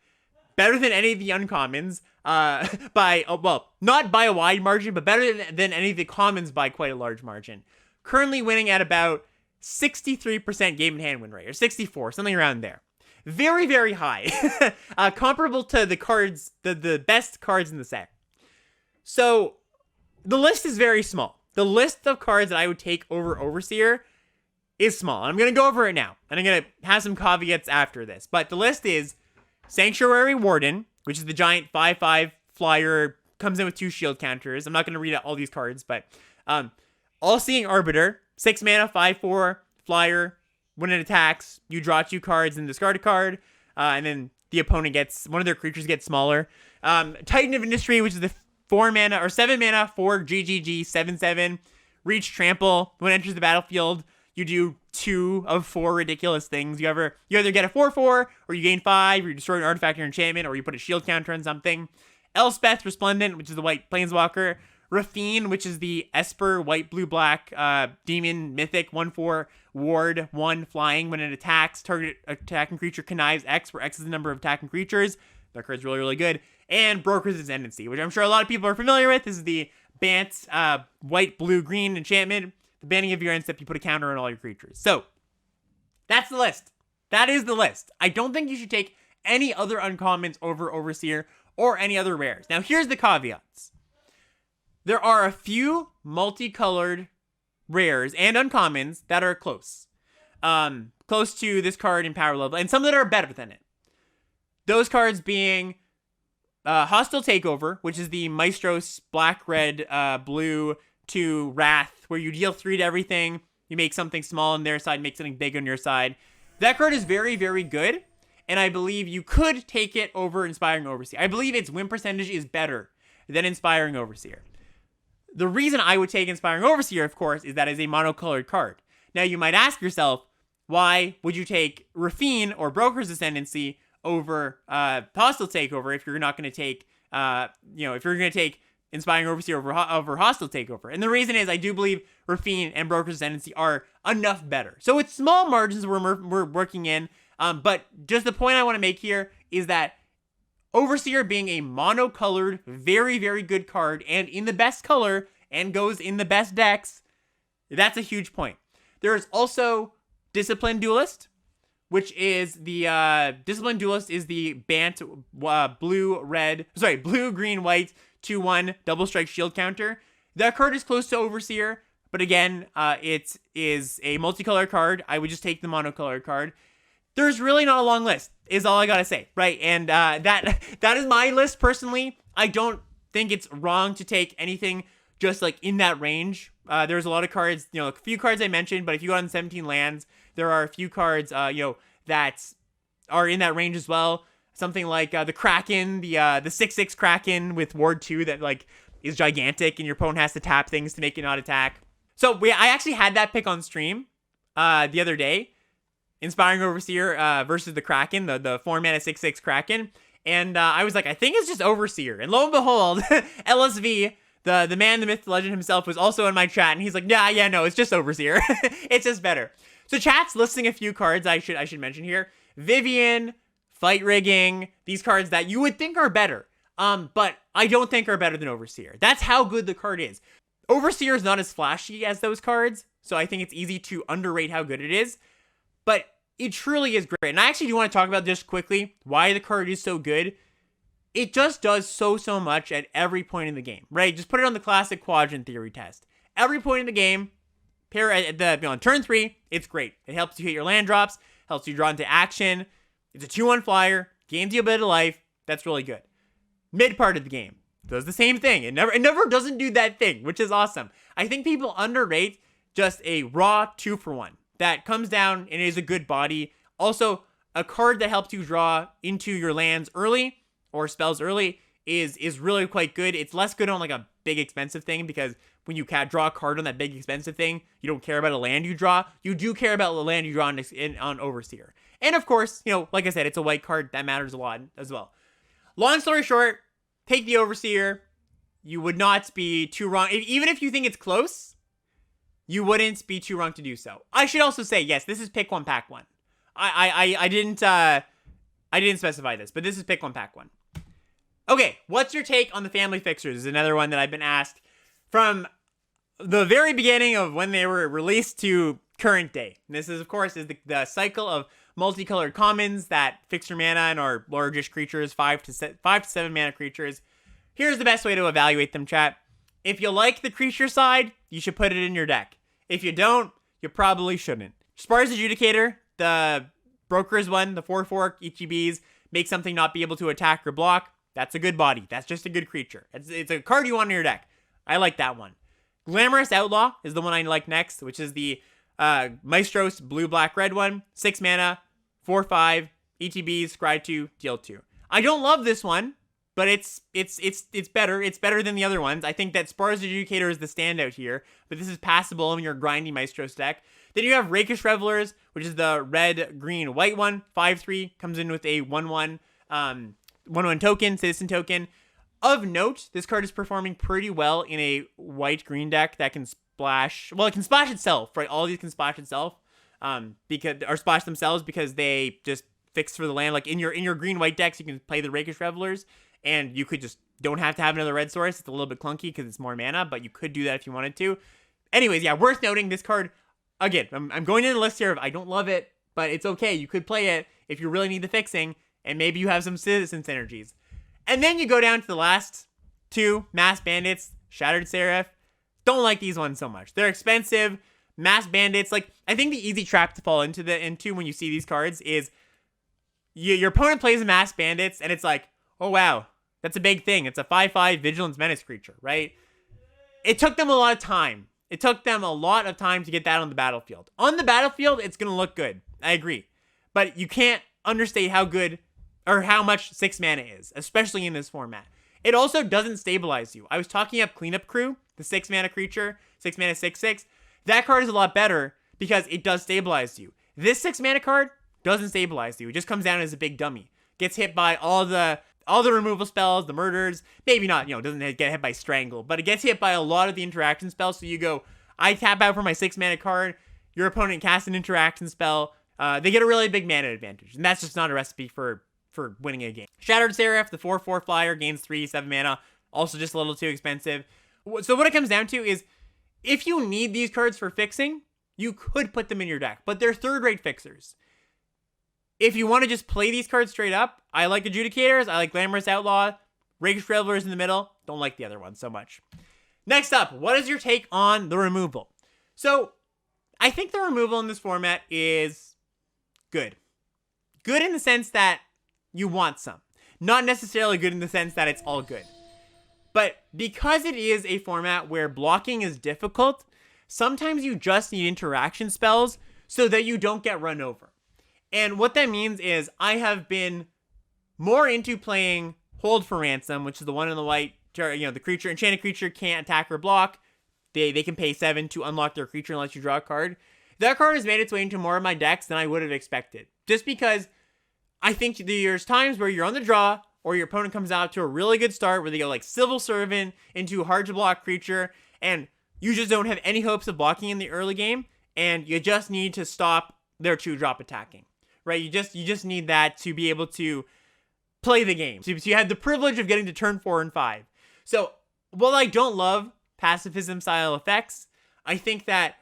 better than any of the uncommons, not by a wide margin, but better than any of the commons by quite a large margin. Currently winning at about 63% game in hand win rate, or 64, something around there. Very, very high. Comparable to the cards, the best cards in the set. So, the list is very small. The list of cards that I would take over Overseer is small. I'm going to go over it now, and I'm going to have some caveats after this. But the list is Sanctuary Warden, which is the giant 5/5 flyer, comes in with 2 shield counters. I'm not going to read out all these cards, but All-Seeing Arbiter, 6 mana, 5/4 flyer. When it attacks, you draw 2 cards and discard a card, and then the opponent gets, one of their creatures gets smaller. Titan of Industry, which is the 4 mana or 7 mana for GGG 7/7. Reach Trample. When it enters the battlefield, you do 2 of 4 ridiculous things. You either get a 4/4, or you gain 5, or you destroy an artifact or enchantment, or you put a shield counter on something. Elspeth Resplendent, which is the white planeswalker. Rafine, which is the Esper white blue black demon mythic 1/4 ward 1 flying. When it attacks, target attacking creature connives X, where X is the number of attacking creatures. That card's really, really good. And Broker's Ascendancy, which I'm sure a lot of people are familiar with. This is the Bant white blue green enchantment. The banning of your end step, you put a counter on all your creatures. So that's the list. That is the list. I don't think you should take any other uncommons over Overseer or any other rares. Now, here's the caveats. There are a few multicolored rares and uncommons that are close. Close to this card in power level, and some that are better than it. Those cards being Hostile Takeover, which is the Maestros black, red, blue to Wrath, where you deal 3 to everything. You make something small on their side, make something big on your side. That card is very, very good, and I believe you could take it over Inspiring Overseer. I believe its win percentage is better than Inspiring Overseer. The reason I would take Inspiring Overseer, of course, is that it's a monocolored card. Now, you might ask yourself, why would you take Rafine or Broker's Ascendancy over Hostile Takeover if you're not going to take, if you're going to take Inspiring Overseer over Hostile Takeover? And the reason is I do believe Rafine and Broker's Ascendancy are enough better. So it's small margins we're working in, but just the point I want to make here is that Overseer being a monocolored, very, very good card and in the best color and goes in the best decks, that's a huge point. There is also Disciplined Duelist, which is the Disciplined Duelist is the Bant blue, green, white 2/1 double strike shield counter. That card is close to Overseer, but again, it is a multicolor card. I would just take the monocolor card. There's really not a long list, is all I gotta say, right? And that is my list personally. I don't think it's wrong to take anything just like in that range. There's a lot of cards, a few cards I mentioned, but if you go on 17 lands, there are a few cards, that are in that range as well. Something like the Kraken, the 6/6 Kraken with Ward 2 that like is gigantic, and your opponent has to tap things to make it not attack. So I actually had that pick on stream the other day. Inspiring Overseer versus the Kraken, the 4-mana 6/6 Kraken. And I was like, I think it's just Overseer. And lo and behold, LSV, the man, the myth, the legend himself, was also in my chat. And he's like, yeah, no, it's just Overseer. It's just better. So chat's listing a few cards I should mention here. Vivian, Fight Rigging, these cards that you would think are better. But I don't think are better than Overseer. That's how good the card is. Overseer is not as flashy as those cards, so I think it's easy to underrate how good it is. But it truly is great. And I actually do want to talk about just quickly why the card is so good. It just does so much at every point in the game, right? Just put it on the classic quadrant theory test. Every point in the game, on turn 3, it's great. It helps you hit your land drops, helps you draw into action. It's a 2/1 flyer, gains you a bit of life. That's really good. Mid part of the game does the same thing. It never doesn't do that thing, which is awesome. I think people underrate just a raw 2-for-1 that comes down and is a good body. Also, a card that helps you draw into your lands early or spells early is really quite good. It's less good on like a big expensive thing, because when you draw a card on that big expensive thing, you don't care about a land you draw. You do care about the land you draw on Overseer. And of course, like I said, it's a white card. That matters a lot as well. Long story short, take the Overseer. You would not be too wrong. Even if you think it's close, you wouldn't be too wrong to do so. I should also say, yes, this is pick 1, pack 1. I didn't specify this, but this is pick 1, pack 1. Okay, what's your take on the family fixtures? Is another one that I've been asked from the very beginning of when they were released to current day. And this is, of course, the cycle of multicolored commons that fix your mana and are largish creatures, 5 to 7 mana creatures. Here's the best way to evaluate them, chat. If you like the creature side, you should put it in your deck. If you don't, you probably shouldn't. Spar's Adjudicator, the Broker's one, the 4/4 ETBs, make something not be able to attack or block. That's a good body. That's just a good creature. It's a card you want in your deck. I like that one. Glamorous Outlaw is the one I like next, which is the Maestros blue, black, red one. 6 mana, 4/5, ETBs, scry 2, deal 2. I don't love this one, but it's better. It's better than the other ones. I think that Spar's Adjudicator is the standout here, but this is passable in your grindy Maestros deck. Then you have Rakish Revelers, which is the red, green, white one. 5/3, comes in with a 1/1 token, citizen token. Of note, this card is performing pretty well in a white-green deck that can splash. Well, it can splash itself, right? All of these can splash itself, or splash themselves because they just fix for the land. Like in your green-white decks, you can play the Rakish Revelers, and you could just don't have to have another red source. It's a little bit clunky because it's more mana, but you could do that if you wanted to. Anyways, yeah, worth noting this card. Again, I'm going in the list here of I don't love it, but it's okay. You could play it if you really need the fixing, and maybe you have some citizen synergies. And then you go down to the last two, Mass Bandits, Shattered Seraph. Don't like these ones so much. They're expensive. Mass Bandits, like, I think the easy trap to fall into when you see these cards is your opponent plays a Mass Bandits, and it's like, oh wow, that's a big thing. It's a 5/5 Vigilance Menace creature, right? It took them a lot of time. It took them a lot of time to get that on the battlefield. On the battlefield, it's going to look good. I agree. But you can't understate how good or how much 6 mana is, especially in this format. It also doesn't stabilize you. I was talking up Cleanup Crew, the 6 mana creature, 6 mana 6/6. That card is a lot better because it does stabilize you. This 6 mana card doesn't stabilize you. It just comes down as a big dummy. Gets hit by all the removal spells, the murders. Maybe not, doesn't get hit by Strangle, but it gets hit by a lot of the interaction spells. So you go, I tap out for my 6 mana card. Your opponent casts an interaction spell. They get a really big mana advantage, and that's just not a recipe for winning a game. Shattered Seraph, the 4/4 flyer, gains 3/7 mana. Also just a little too expensive. So what it comes down to is, if you need these cards for fixing, you could put them in your deck, but they're third-rate fixers. If you want to just play these cards straight up, I like Adjudicators, I like Glamorous Outlaw, Rakish Revelers in the middle. Don't like the other ones so much. Next up, what is your take on the removal? So, I think the removal in this format is good. Good in the sense that you want some. Not necessarily good in the sense that it's all good. But because it is a format where blocking is difficult, sometimes you just need interaction spells so that you don't get run over. And what that means is I have been more into playing Hold for Ransom, which is the one in the white, the creature, enchanted creature can't attack or block. They can pay 7 to unlock their creature unless you draw a card. That card has made its way into more of my decks than I would have expected. Just because I think there's times where you're on the draw, or your opponent comes out to a really good start where they go like Civil Servant into a hard to block creature, and you just don't have any hopes of blocking in the early game, and you just need to stop their 2-drop attacking, right? You just need that to be able to play the game. So you have the privilege of getting to turn 4 and 5. So while I don't love pacifism style effects, I think that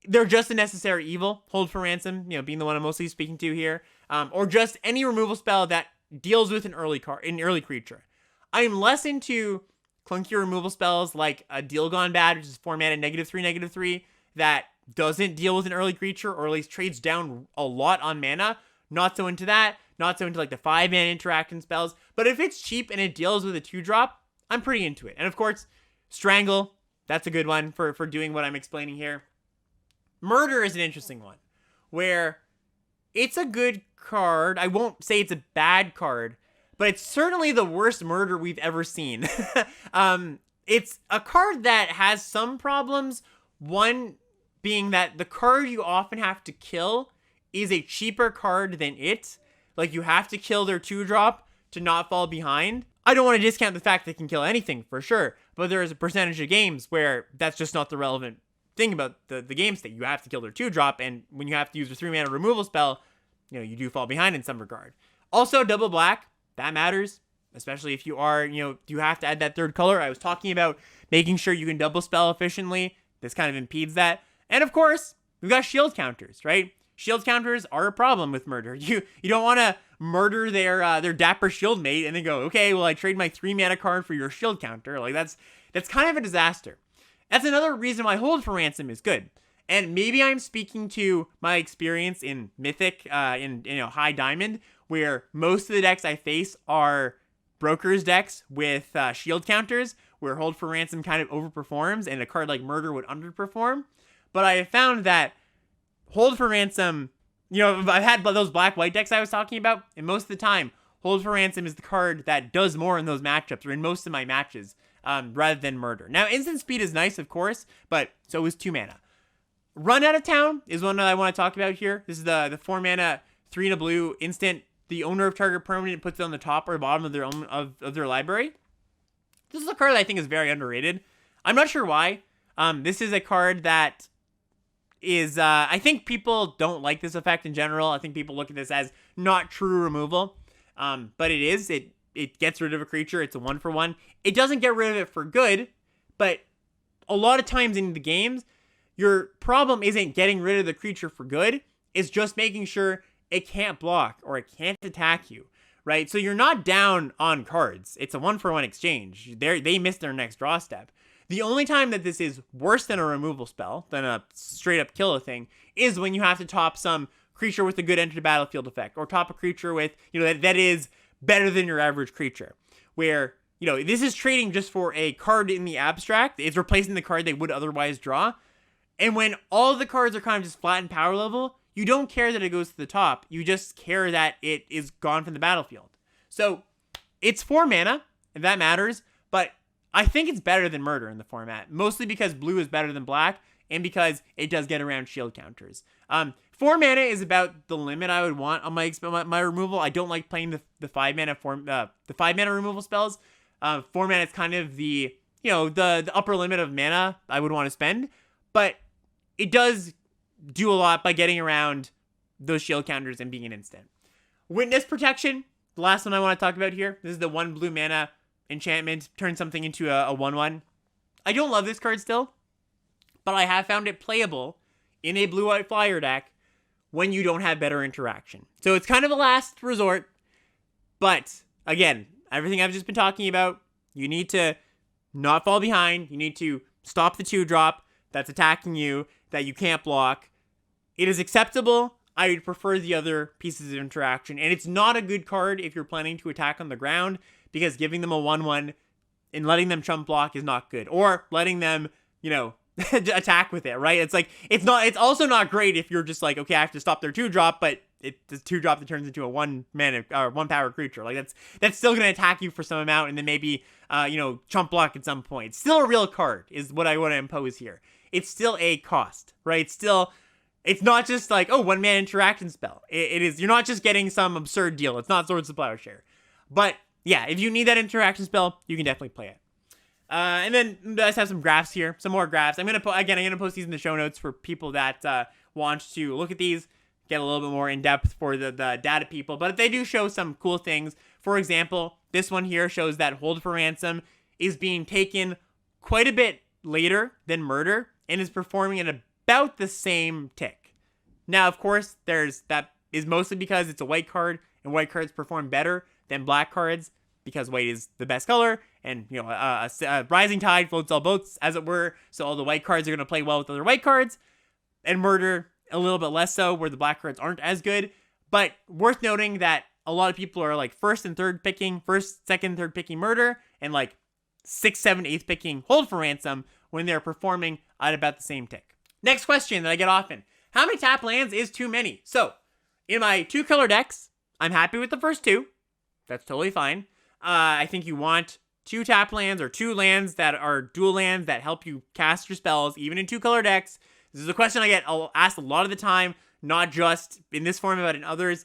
they're just a necessary evil. Hold for Ransom, being the one I'm mostly speaking to here, or just any removal spell that deals with an early creature. I am less into clunky removal spells like a Deal Gone Bad, which is 4 mana -3/-3, that doesn't deal with an early creature, or at least trades down a lot on mana. Not so into that. Not so into like the 5 mana interaction spells. But if it's cheap and it deals with a 2-drop, I'm pretty into it. And of course, Strangle, that's a good one for doing what I'm explaining here. Murder is an interesting one, where it's a good card. I won't say it's a bad card, but it's certainly the worst murder we've ever seen. It's a card that has some problems. One being that the card you often have to kill is a cheaper card than it. Like, you have to kill their 2-drop to not fall behind. I don't want to discount the fact they can kill anything, for sure, but there is a percentage of games where that's just not the relevant thing about the game state. You have to kill their 2-drop, and when you have to use a 3-mana removal spell, you do fall behind in some regard. Also, double black, that matters, especially if you are, you have to add that third color. I was talking about making sure you can double spell efficiently. This kind of impedes that. And of course, we've got shield counters, right? Shield counters are a problem with murder. You don't want to murder their dapper shield mate and then go, okay, well, I trade my 3-mana card for your shield counter. Like, that's kind of a disaster. That's another reason why Hold for Ransom is good. And maybe I'm speaking to my experience in Mythic, in High Diamond, where most of the decks I face are Brokers decks with shield counters, where Hold for Ransom kind of overperforms, and a card like Murder would underperform. But I have found that Hold for Ransom, I've had those black-white decks I was talking about, and most of the time, Hold for Ransom is the card that does more in those matchups, or in most of my matches, rather than Murder. Now, instant speed is nice, of course, but so is 2 mana. Run Out of Town is one that I want to talk about here. This is the 4 mana, 3 and a blue instant. The owner of target permanent puts it on the top or bottom of their own of their library. This is a card that I think is very underrated. I'm not sure why. This is a card that is, I think people don't like this effect in general. I think people look at this as not true removal. But it is. It gets rid of a creature. It's a 1-for-1. It doesn't get rid of it for good, but a lot of times in the games, your problem isn't getting rid of the creature for good. is just making sure it can't block or it can't attack you, right? So you're not down on cards. It's a 1-for-1 exchange. They miss their next draw step. The only time that this is worse than a removal spell, than a straight up kill a thing, is when you have to top some creature with a good enter the battlefield effect, or top a creature with, that is better than your average creature, where, this is trading just for a card in the abstract. It's replacing the card they would otherwise draw. And when all the cards are kind of just flat in power level, you don't care that it goes to the top. You just care that it is gone from the battlefield. So it's 4 mana, if that matters, but I think it's better than Murder in the format, mostly because blue is better than black, and because it does get around shield counters. 4 mana is about the limit I would want on my removal. I don't like playing the 5 mana removal spells. 4 mana is kind of the upper limit of mana I would want to spend, but it does do a lot by getting around those shield counters and being an instant. Witness Protection, the last one I want to talk about here. This is the 1 blue mana enchantment, turn something into a 1/1. I don't love this card still, but I have found it playable in a blue-white flyer deck when you don't have better interaction. So it's kind of a last resort, but again, everything I've just been talking about, you need to not fall behind. You need to stop the 2-drop that's attacking you, that you can't block. It is acceptable. I would prefer the other pieces of interaction, and it's not a good card if you're planning to attack on the ground, because giving them a 1/1 and letting them chump block is not good, or letting them, attack with it, right? It's like, it's also not great if you're just like, okay, I have to stop their 2-drop, but it's 2-drop that turns into a 1-mana or 1-power creature. Like that's still going to attack you for some amount, and then maybe, chump block at some point. It's still a real card is what I want to impose here. It's still a cost, right? It's not just like, 1-mana interaction spell. It is, you're not just getting some absurd deal. It's not Swords of Plowshare. But yeah, if you need that interaction spell, you can definitely play it. And then let's have some graphs here, some more graphs. I'm gonna post these in the show notes for people that want to look at these, get a little bit more in depth for the data people. But they do show some cool things. For example, this one here shows that Hold for Ransom is being taken quite a bit later than Murder and is performing at about the same tick. Now, of course, that is mostly because it's a white card, and white cards perform better than black cards because white is the best color, and a rising tide floats all boats, as it were. So all the white cards are going to play well with other white cards, and Murder a little bit less so, where the black cards aren't as good. But worth noting that a lot of people are like first, second, third picking Murder, and like 6th, 7th, 8th picking Hold for Ransom when they're performing at about the same tick. Next question that I get often: how many tap lands is too many? So in my 2-color decks, I'm happy with the first 2. That's totally fine. I think you want 2 tap lands or 2 lands that are dual lands that help you cast your spells, even in 2-color decks. This is a question I get asked a lot of the time, not just in this format, but in others.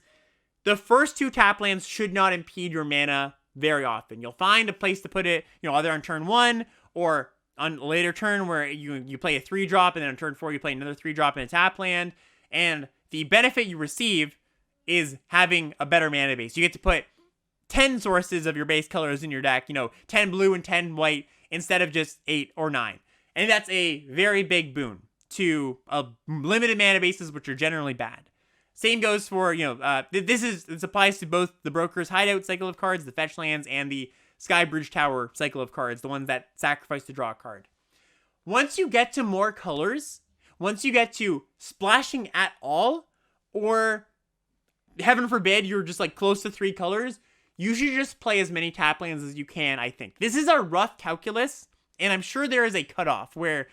The first 2 tap lands should not impede your mana very often. You'll find a place to put it, either on turn 1 or on a later turn where you play a 3-drop, and then on turn 4 you play another 3-drop in a tap land. And the benefit you receive is having a better mana base. You get to put 10 sources of your base colors in your deck, 10 blue and 10 white instead of just 8 or 9. And that's a very big boon to limited mana bases, which are generally bad. Same goes for, this applies to both the Broker's Hideout cycle of cards, the fetch lands, and the Skybridge Tower cycle of cards, the ones that sacrifice to draw a card. Once you get to more colors, once you get to splashing at all, or heaven forbid, you're just like close to 3 colors, you should just play as many tap lands as you can, I think. This is a rough calculus, and I'm sure there is a cutoff where,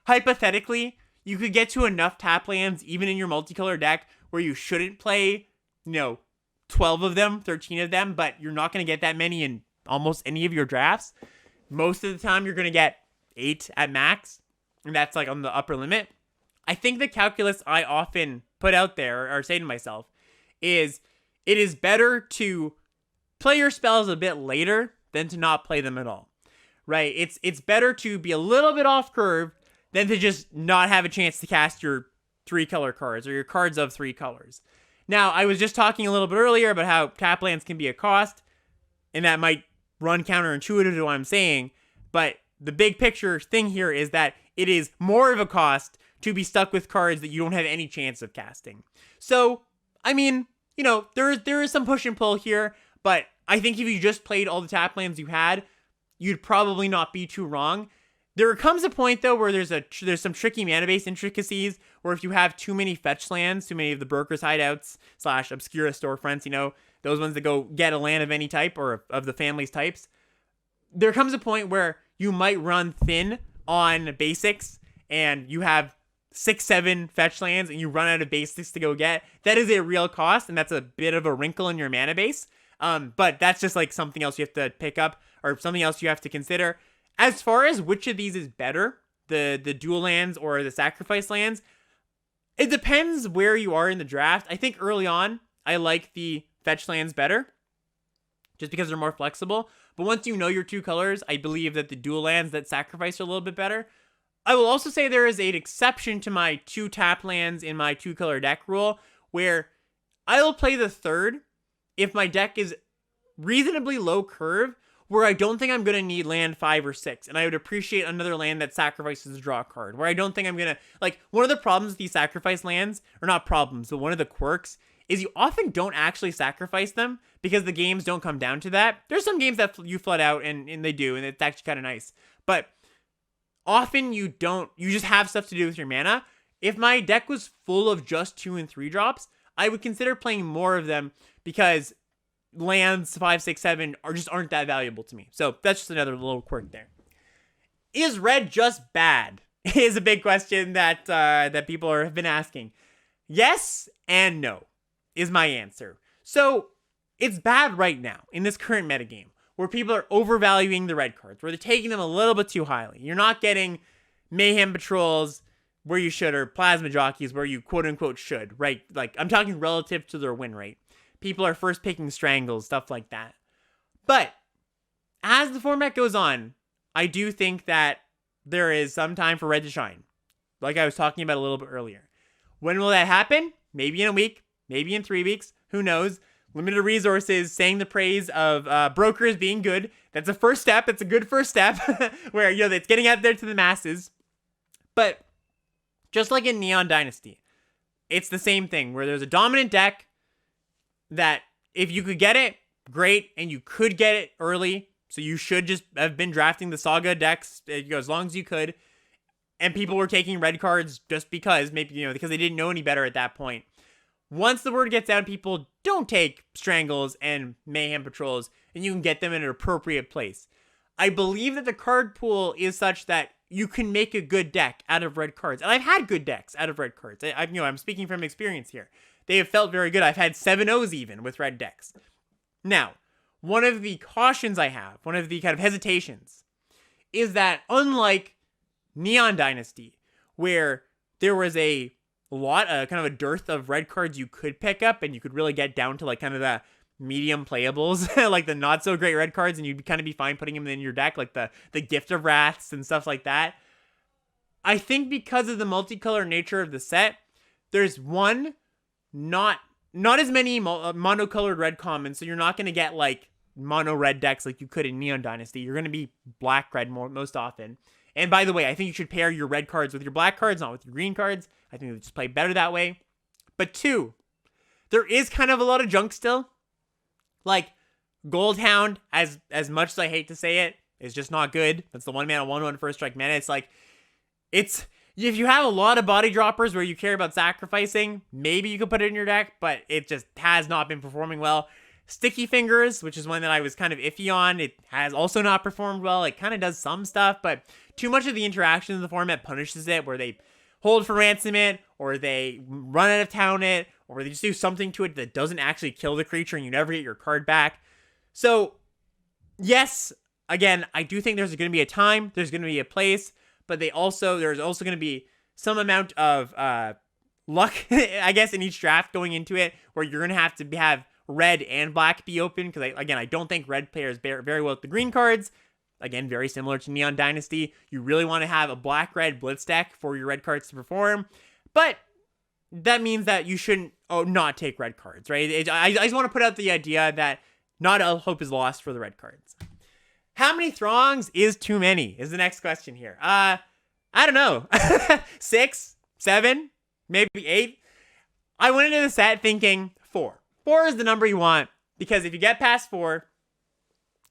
hypothetically, you could get to enough tap lands, even in your multicolor deck, where you shouldn't play, 12 of them, 13 of them, but you're not going to get that many in almost any of your drafts. Most of the time, you're going to get 8 at max, and that's like on the upper limit. I think the calculus I often put out there, or say to myself, is it is better to play your spells a bit later than to not play them at all, right? It's better to be a little bit off curve than to just not have a chance to cast your 3-color cards or your cards of 3 colors. Now, I was just talking a little bit earlier about how tap lands can be a cost, and that might run counterintuitive to what I'm saying, but the big picture thing here is that it is more of a cost to be stuck with cards that you don't have any chance of casting. So, I mean, there is some push and pull here, but I think if you just played all the tap lands you had, you'd probably not be too wrong. There comes a point, though, where there's some tricky mana-based intricacies, where if you have too many fetch lands, too many of the Broker's Hideouts / Obscura storefronts, those ones that go get a land of any type or of the family's types, there comes a point where you might run thin on basics, and you have 6-7 fetch lands, and you run out of basics to go get. That is a real cost, and that's a bit of a wrinkle in your mana base. But that's just like something else you have to pick up, or something else you have to consider. As far as which of these is better, the dual lands or the sacrifice lands, it depends where you are in the draft. I think early on, I like the fetch lands better, just because they're more flexible. But once you know your two colors, I believe that the dual lands that sacrifice are a little bit better. I will also say there is an exception to my 2 tap lands in my 2-color deck rule, where I will play the third if my deck is reasonably low curve, where I don't think I'm going to need land 5 or 6, and I would appreciate another land that sacrifices to draw a card, where I don't think I'm going to, like, one of the problems with these sacrifice lands, or not problems, but one of the quirks, is you often don't actually sacrifice them, because the games don't come down to that. There's some games that you flood out, and they do, and it's actually kind of nice, but often you just have stuff to do with your mana. If my deck was full of just 2 and 3 drops, I would consider playing more of them, because lands 5, 6, 7 aren't that valuable to me. So that's just another little quirk there. Is red just bad? Is a big question that people have been asking. Yes and no is my answer. So it's bad right now in this current metagame, where people are overvaluing the red cards, where they're taking them a little bit too highly. You're not getting Mayhem Patrols where you should, or Plasma Jockeys where you quote unquote should, right? Like, I'm talking relative to their win rate. People are first picking Strangles, stuff like that. But as the format goes on, I do think that there is some time for red to shine, like I was talking about a little bit earlier. When will that happen? Maybe in a week, maybe in 3 weeks, who knows? Limited resources, saying the praise of brokers being good. That's a first step. That's a good first step where, it's getting out there to the masses. But just like in Neon Dynasty, it's the same thing where there's a dominant deck that if you could get it, great, and you could get it early, so you should just have been drafting the Saga decks as long as you could, and people were taking red cards just because, maybe, because they didn't know any better at that point. Once the word gets out, people don't take Strangles and Mayhem Patrols, and you can get them in an appropriate place. I believe that the card pool is such that you can make a good deck out of red cards, and I've had good decks out of red cards. I'm speaking from experience here. They have felt very good. I've had 7-0s even with red decks. Now, one of the cautions I have, one of the kind of hesitations, is that unlike Neon Dynasty, where there was kind of a dearth of red cards you could pick up, and you could really get down to like kind of the medium playables, like the not so great red cards, and you'd kind of be fine putting them in your deck, like the Gift of Wraths and stuff like that. I think because of the multicolor nature of the set, there's not as many monocolored red commons, so you're not going to get like mono red decks like you could in Neon Dynasty. You're going to be black red most often. And by the way, I think you should pair your red cards with your black cards, not with your green cards. I think they just play better that way. But 2, there is kind of a lot of junk still. Like Goldhound, as much as I hate to say it, is just not good. That's the 1-mana 1/1 first strike mana. It's if you have a lot of body droppers where you care about sacrificing, maybe you could put it in your deck, but it just has not been performing well. Sticky Fingers, which is one that I was kind of iffy on, it has also not performed well. It kind of does some stuff, but too much of the interaction in the format punishes it, where they hold for ransom it, or they run out of town it, or they just do something to it that doesn't actually kill the creature and you never get your card back. So, yes, again, I do think there's going to be a time, there's going to be a place, but there's also going to be some amount of luck, I guess, in each draft going into it, where you're going to have red and black be open, because, I don't think red players bear very well with the green cards. Again, very similar to Neon Dynasty. You really want to have a black-red blitz deck for your red cards to perform, but that means that you shouldn't not take red cards, right? I just want to put out the idea that not all hope is lost for the red cards. How many Throngs is too many is the next question here. I don't know. 6? 7, maybe 8. I went into the set thinking 4. 4 is the number you want, because if you get past 4,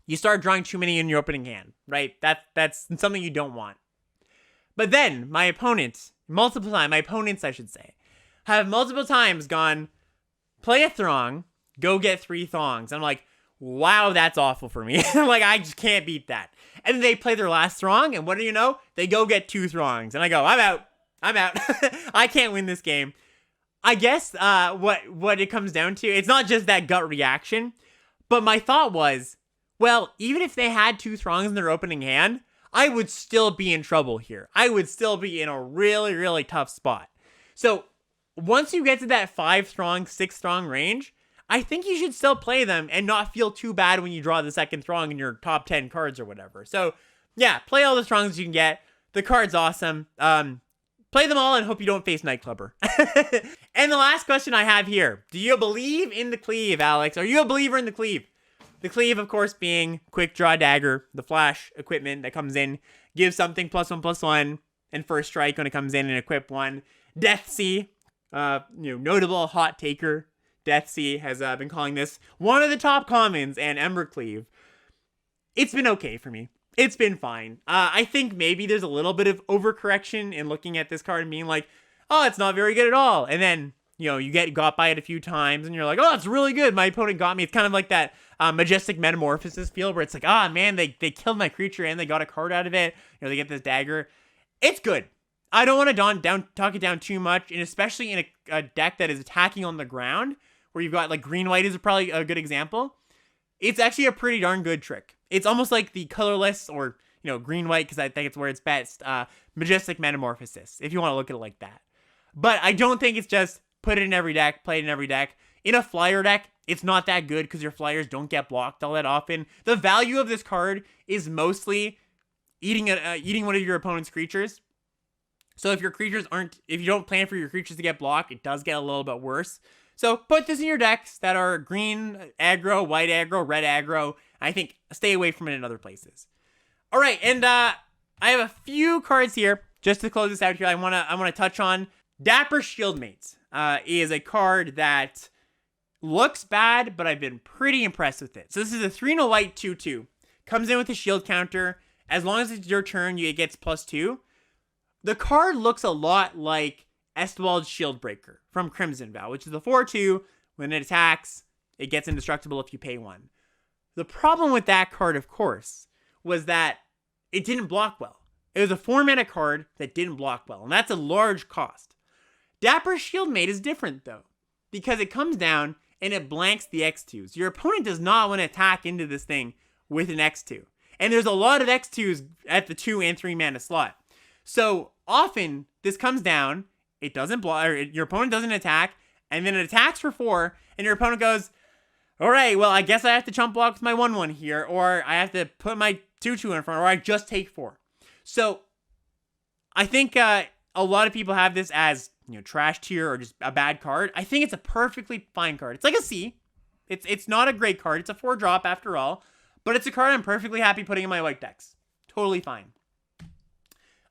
you start drawing too many in your opening hand, right? That's something you don't want. But then my opponents, I should say, have multiple times gone, play a Throng, go get 3 Throngs. I'm like, wow, that's awful for me. Like, I just can't beat that. And then they play their last Throng, and what do you know? They go get 2 Throngs. And I go, I'm out. I can't win this game. I guess what it comes down to, it's not just that gut reaction, but my thought was, well, even if they had 2 Throngs in their opening hand, I would still be in trouble here. I would still be in a really, really tough spot. So once you get to that 5 Throng, 6 Throng range, I think you should still play them and not feel too bad when you draw the second Throng in your top 10 cards or whatever. So yeah, play all the Throngs you can get. The card's awesome. Play them all and hope you don't face Nightclubber. And the last question I have here. Do you believe in the cleave, Alex? Are you a believer in the cleave? The cleave, of course, being quick draw dagger, the flash equipment that comes in, gives something +1/+1, and first strike when it comes in and equip 1. Death Sea, notable hot taker. Death Sea has been calling this one of the top commons, and Ember Cleave. It's been okay for me. It's been fine. I think maybe there's a little bit of overcorrection in looking at this card and being like, oh, it's not very good at all. And then, you get got by it a few times and you're like, oh, it's really good. My opponent got me. It's kind of like that Majestic Metamorphosis feel where it's like, ah, man, they killed my creature and they got a card out of it. They get this dagger. It's good. I don't want to talk it down too much, and especially in a deck that is attacking on the ground, where you've got, like, green-white is probably a good example. It's actually a pretty darn good trick. It's almost like the colorless, or, green-white, because I think it's where it's best, Majestic Metamorphosis, if you want to look at it like that. But I don't think it's just put it in every deck, play it in every deck. In a flyer deck, it's not that good because your flyers don't get blocked all that often. The value of this card is mostly eating one of your opponent's creatures. So if you don't plan for your creatures to get blocked, it does get a little bit worse. So put this in your decks that are green aggro, white aggro, red aggro. I think stay away from it in other places. All right, and I have a few cards here just to close this out here. I want to touch on Dapper Shieldmates. Is a card that looks bad, but I've been pretty impressed with it. So this is a 3 white 2/2. Comes in with a shield counter. As long as it's your turn, it gets +2. The card looks a lot like Estwald's Shieldbreaker from Crimson Vow, which is a 4/2. When it attacks, it gets indestructible if you pay 1. The problem with that card, of course, was that it didn't block well. It was a 4-mana card that didn't block well, and that's a large cost. Dapper Shieldmate is different, though, because it comes down and it blanks the X2s. Your opponent does not want to attack into this thing with an X2. And there's a lot of X2s at the 2 and 3 mana slot. So often this comes down, it doesn't block, or your opponent doesn't attack, and then it attacks for 4, and your opponent goes, all right, well, I guess I have to chump block with my 1/1 here, or I have to put my 2/2 in front, or I just take 4. So I think a lot of people have this as, trash tier or just a bad card. I think it's a perfectly fine card. It's like a C. It's not a great card. It's a 4-drop after all, but it's a card I'm perfectly happy putting in my white decks. Totally fine.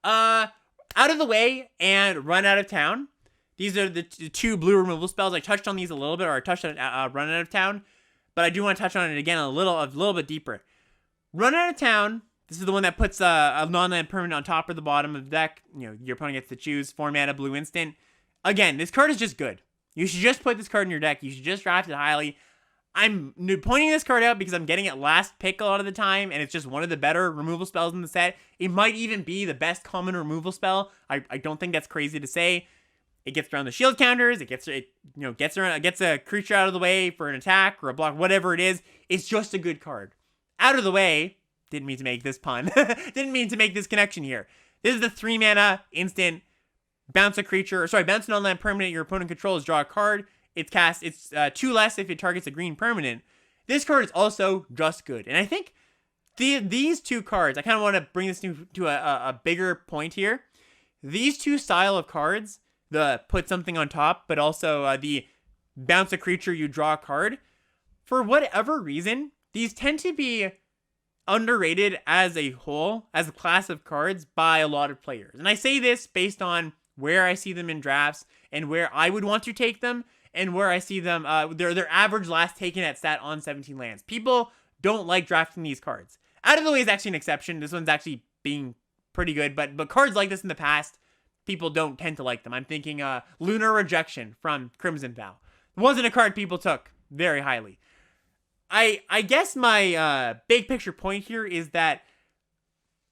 Out of the way and Run Out of Town. These are the 2 blue removal spells. I touched on these a little bit, or I touched on Run Out of Town, but I do want to touch on it again a little bit deeper. Run Out of Town. This is the one that puts a non-land permanent on top or the bottom of the deck. Your opponent gets to choose 4 mana blue instant. Again, this card is just good. You should just put this card in your deck. You should just draft it highly. I'm pointing this card out because I'm getting it last pick a lot of the time, and it's just one of the better removal spells in the set. It might even be the best common removal spell. I don't think that's crazy to say. It gets around the shield counters. It gets a creature out of the way for an attack or a block, whatever it is. It's just a good card. Out of the way. Didn't mean to make this pun. Didn't mean to make this connection here. This is the 3 mana instant bounce an on-land permanent your opponent controls, draw a card. It's 2 less if it targets a green permanent. This card is also just good. And I think these 2 cards, I kind of want to bring this to a bigger point here. These 2 style of cards, the put something on top, but also the bounce a creature, you draw a card. For whatever reason, these tend to be underrated as a whole, as a class of cards by a lot of players. And I say this based on where I see them in drafts and where I would want to take them and where I see them, their average last taken at stat on 17 lands. People don't like drafting these cards. Out of the Way is actually an exception. This one's actually being pretty good, but cards like this in the past, people don't tend to like them. I'm thinking Lunar Rejection from Crimson Vow. It wasn't a card people took very highly. I guess my big picture point here is that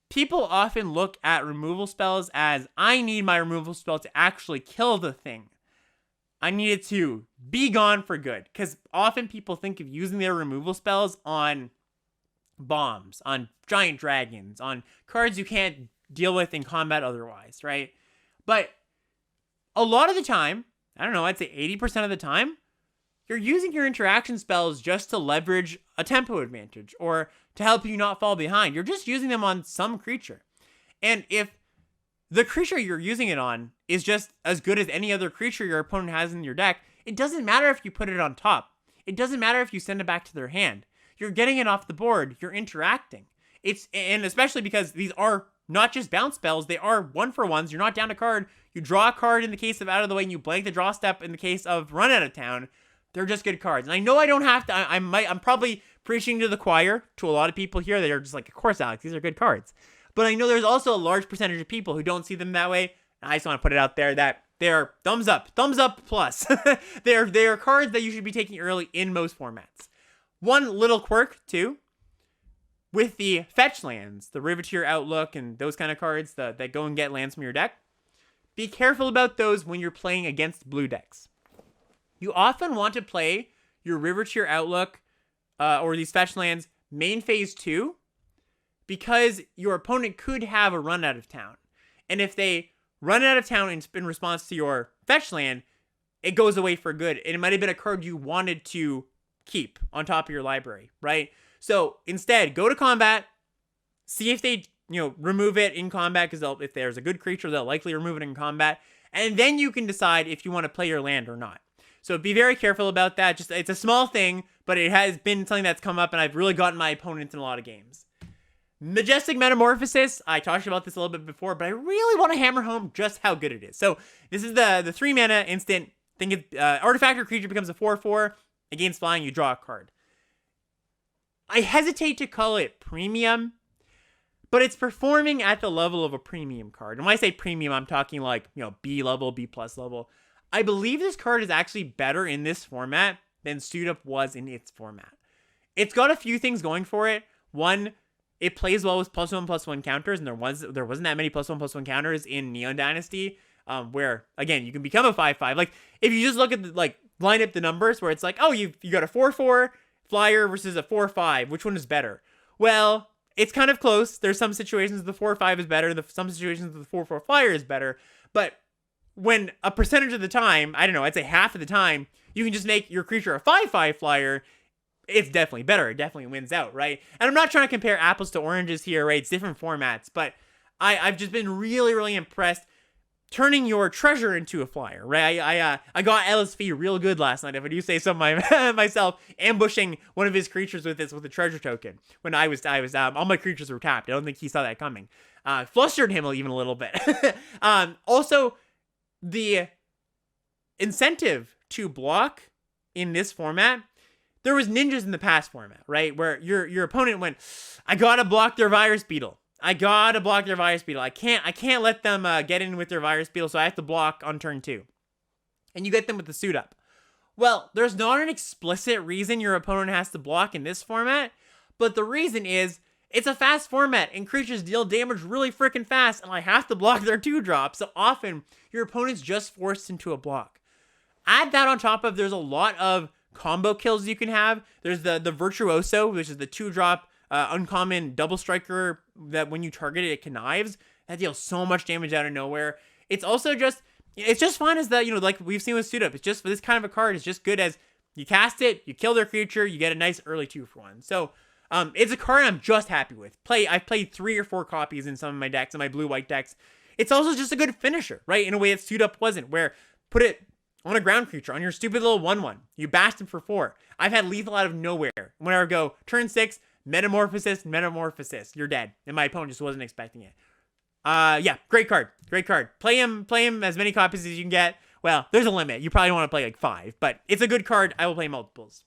people often look at removal spells as, I need my removal spell to actually kill the thing. I need it to be gone for good. Because often people think of using their removal spells on bombs, on giant dragons, on cards you can't deal with in combat otherwise, right? But a lot of the time, I don't know, I'd say 80% of the time, you're using your interaction spells just to leverage a tempo advantage or to help you not fall behind. You're just using them on some creature. And if the creature you're using it on is just as good as any other creature your opponent has in your deck, it doesn't matter if you put it on top. It doesn't matter if you send it back to their hand. You're getting it off the board. You're interacting. And especially because these are not just bounce spells, they are 1-for-1s. You're not down a card. You draw a card in the case of Out of the Way, and you blank the draw step in the case of Run Out of Town. They're just good cards. And I know I don't have to, I'm probably preaching to the choir to a lot of people here that are just like, of course, Alex, these are good cards. But I know there's also a large percentage of people who don't see them that way. And I just want to put it out there that they're thumbs up plus. They're cards that you should be taking early in most formats. One little quirk, too, with the fetch lands, the Riveteer Outlook and those kind of cards that go and get lands from your deck, be careful about those when you're playing against blue decks. You often want to play your Riveteer Outlook or these fetch lands main phase 2 because your opponent could have a run out of town. And if they run out of town in response to your fetch land, it goes away for good. And it might have been a card you wanted to keep on top of your library, right? So instead, go to combat, see if they remove it in combat, because if there's a good creature, they'll likely remove it in combat. And then you can decide if you want to play your land or not. So be very careful about that. It's a small thing, but it has been something that's come up, and I've really gotten my opponents in a lot of games. Majestic Metamorphosis. I talked about this a little bit before, but I really want to hammer home just how good it is. So this is the 3 mana instant. Think it, artifact or creature becomes a 4/4. Against flying, you draw a card. I hesitate to call it premium, but it's performing at the level of a premium card. And when I say premium, I'm talking like, B level, B plus level. I believe this card is actually better in this format than Suit Up was in its format. It's got a few things going for it. One, it plays well with +1/+1 counters, and there wasn't that many +1/+1 counters in Neon Dynasty, where, again, you can become a 5/5. Like, if you just look at line up the numbers where it's like, oh, you got a 4/4 flyer versus a 4/5, which one is better? Well, it's kind of close. There's some situations the 4/5 is better, some situations the 4/4 flyer is better, but when a percentage of the time, I don't know, I'd say half of the time, you can just make your creature a 5/5 flyer, it's definitely better. It definitely wins out, right? And I'm not trying to compare apples to oranges here, right? It's different formats, but I've just been really, really impressed turning your treasure into a flyer, right? I got LSV real good last night, if I do say so myself, ambushing one of his creatures with a treasure token when I was all my creatures were tapped. I don't think he saw that coming. Flustered him even a little bit. Also, the incentive to block in this format, there was ninjas in the past format, right? Where your opponent went, I gotta block their virus beetle. I can't let them get in with their virus beetle, so I have to block on turn 2. And you get them with the Suit Up. Well, there's not an explicit reason your opponent has to block in this format, but the reason is it's a fast format and creatures deal damage really freaking fast, and I have to block their 2-drop, so often your opponent's just forced into a block. Add that on top of there's a lot of combo kills you can have. There's the Virtuoso, which is the 2-drop uncommon double striker that when you target it connives. That deals so much damage out of nowhere. It's also just fine as that, like we've seen with Suit Up. It's just, for this kind of a card, it's just good as you cast it, you kill their creature, you get a nice early 2-for-1. So it's a card I'm just happy with. I've played 3 or 4 copies in some of my decks, in my blue-white decks. It's also just a good finisher, right? In a way that Suit Up wasn't, where put it on a ground creature, on your stupid little 1/1. You bashed him for 4. I've had lethal out of nowhere. When I go, turn 6, Metamorphosis, you're dead. And my opponent just wasn't expecting it. Yeah, great card. Great card. Play him as many copies as you can get. Well, there's a limit. You probably want to play like 5, but it's a good card. I will play multiples.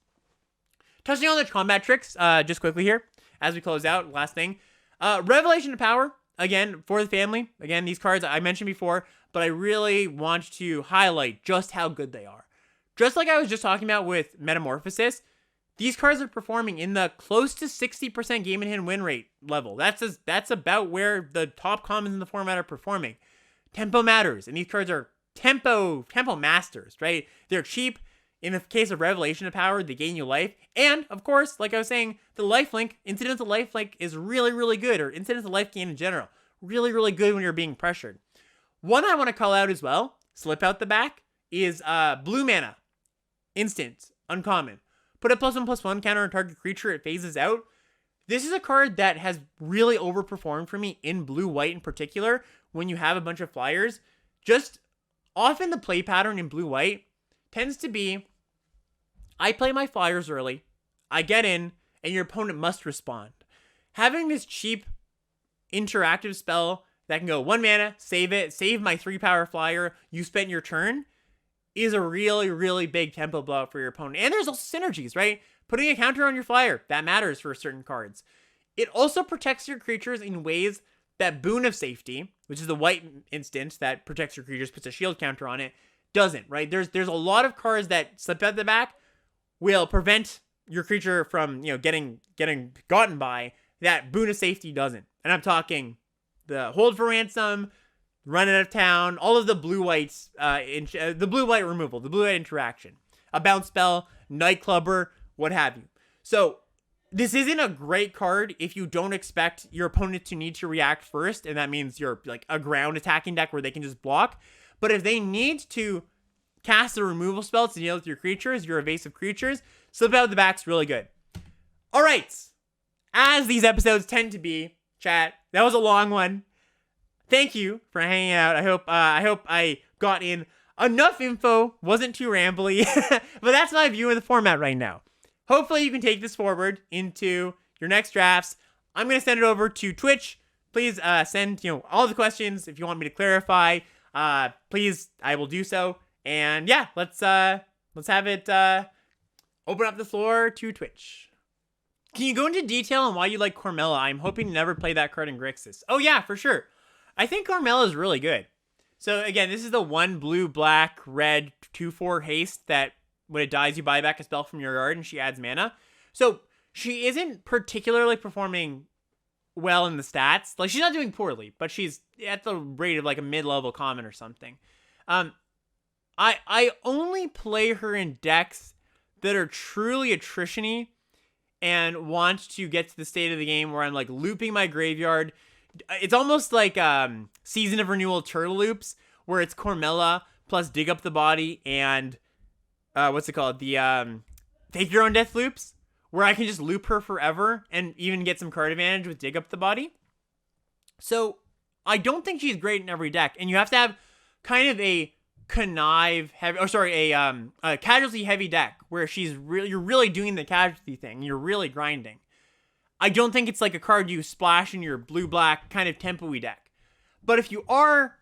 Touching on the combat tricks, just quickly here, as we close out, last thing. Revelation of Power, again, for the family. Again, these cards I mentioned before, but I really want to highlight just how good they are. Just like I was just talking about with Metamorphosis, these cards are performing in the close to 60% game and hand win rate level. That's about where the top commons in the format are performing. Tempo matters, and these cards are tempo masters, right? They're cheap. In the case of Revelation of Power, they gain you life. And, of course, like I was saying, the lifelink, Incidental Lifelink is really, really good, or Incidental Life Gain in general. Really, really good when you're being pressured. One I want to call out as well, slip out the back, is blue mana. Instant. Uncommon. Put a +1/+1 counter on target creature, it phases out. This is a card that has really overperformed for me in blue-white in particular, when you have a bunch of flyers. Just often the play pattern in blue-white tends to be, I play my flyers early, I get in, and your opponent must respond. Having this cheap interactive spell that can go 1 mana, save it, save my 3-power flyer, you spent your turn, is a really, really big tempo blowout for your opponent. And there's also synergies, right? Putting a counter on your flyer, that matters for certain cards. It also protects your creatures in ways that Boon of Safety, which is the white instant that protects your creatures, puts a shield counter on it, doesn't, right? There's a lot of cards that slip out the back will prevent your creature from, getting gotten by, that Boon of Safety doesn't. And I'm talking the Hold for Ransom, Run Out of Town, all of the blue-whites, the blue-white removal, the blue-white interaction, a bounce spell, Nightclubber, what have you. So this isn't a great card if you don't expect your opponent to need to react first, and that means you're like a ground attacking deck where they can just block. But if they need to cast a removal spell to deal with your creatures, your evasive creatures, slip out the back's really good. All right, as these episodes tend to be, chat, that was a long one. Thank you for hanging out. I hope I got in enough info, wasn't too rambly, but that's my view of the format right now. Hopefully you can take this forward into your next drafts. I'm going to send it over to Twitch. Please send all the questions if you want me to clarify. Please, I will do so. And yeah, let's have it open up the floor to Twitch. Can you go into detail on why you like Cormella? I'm hoping to never play that card in Grixis. Oh yeah, for sure. I think Cormella is really good. So again, this is the 1 blue, black, red, 2/4 haste that when it dies, you buy back a spell from your yard and she adds mana. So she isn't particularly performing well in the stats. Like, she's not doing poorly, but she's at the rate of like a mid-level common or something. I only play her in decks that are truly attrition-y and want to get to the state of the game where I'm like looping my graveyard. It's almost like Season of Renewal Turtle Loops, where it's Cormella plus Dig Up the Body and what's it called? The Take Your Own Death Loops, where I can just loop her forever and even get some card advantage with Dig Up the Body. So I don't think she's great in every deck, and you have to have kind of a connive heavy, a casualty heavy deck where you're really doing the casualty thing. You're really grinding. I don't think it's like a card you splash in your blue-black kind of tempo-y deck. But if you are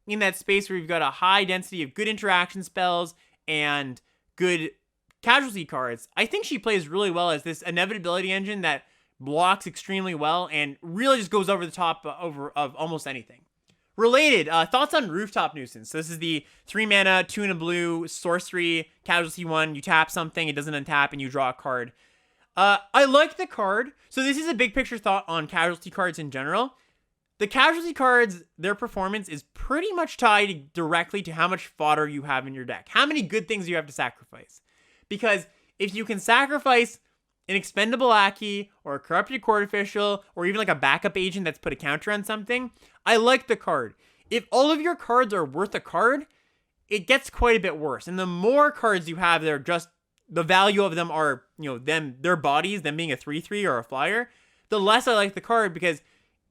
in that space where you've got a high density of good interaction spells and good casualty cards, I think she plays really well as this inevitability engine that blocks extremely well and really just goes over the top of almost anything. Related, thoughts on Rooftop Nuisance. So this is the 3 mana, 2 and a blue, sorcery, casualty 1. You tap something, it doesn't untap, and you draw a card. I like the card. So this is a big picture thought on casualty cards in general. The casualty cards, their performance is pretty much tied directly to how much fodder you have in your deck. How many good things you have to sacrifice. Because if you can sacrifice an expendable Aki or a corrupted court official or even like a backup agent that's put a counter on something, I like the card. If all of your cards are worth a card, it gets quite a bit worse. And the more cards you have that are just the value of them are, their bodies, them being a 3/3 or a flyer, the less I like the card, because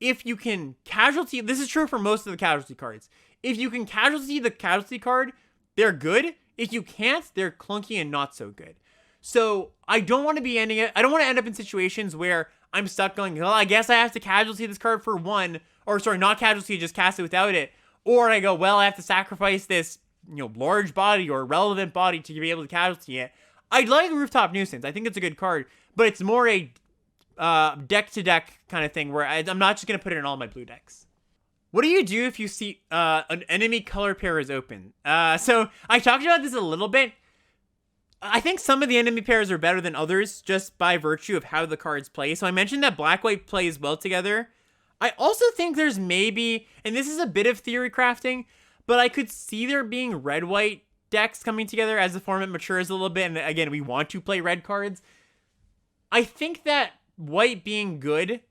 if you can casualty, this is true for most of the casualty cards. If you can casualty the casualty card, they're good. If you can't, they're clunky and not so good. So I don't want to end up in situations where I'm stuck going, well, I guess I have to casualty this card for 1, or sorry, not casualty, just cast it without it. Or I go, well, I have to sacrifice this, large body or relevant body to be able to casualty it. I like Rooftop Nuisance. I think it's a good card, but it's more a deck to deck kind of thing where I'm not just gonna put it in all my blue decks. What do you do if you see an enemy color pair is open? So I talked about this a little bit. I think some of the enemy pairs are better than others just by virtue of how the cards play. So I mentioned that black-white plays well together. I also think there's maybe, and this is a bit of theory crafting, but I could see there being red-white decks coming together as the format matures a little bit. And again, we want to play red cards. I think that white being good,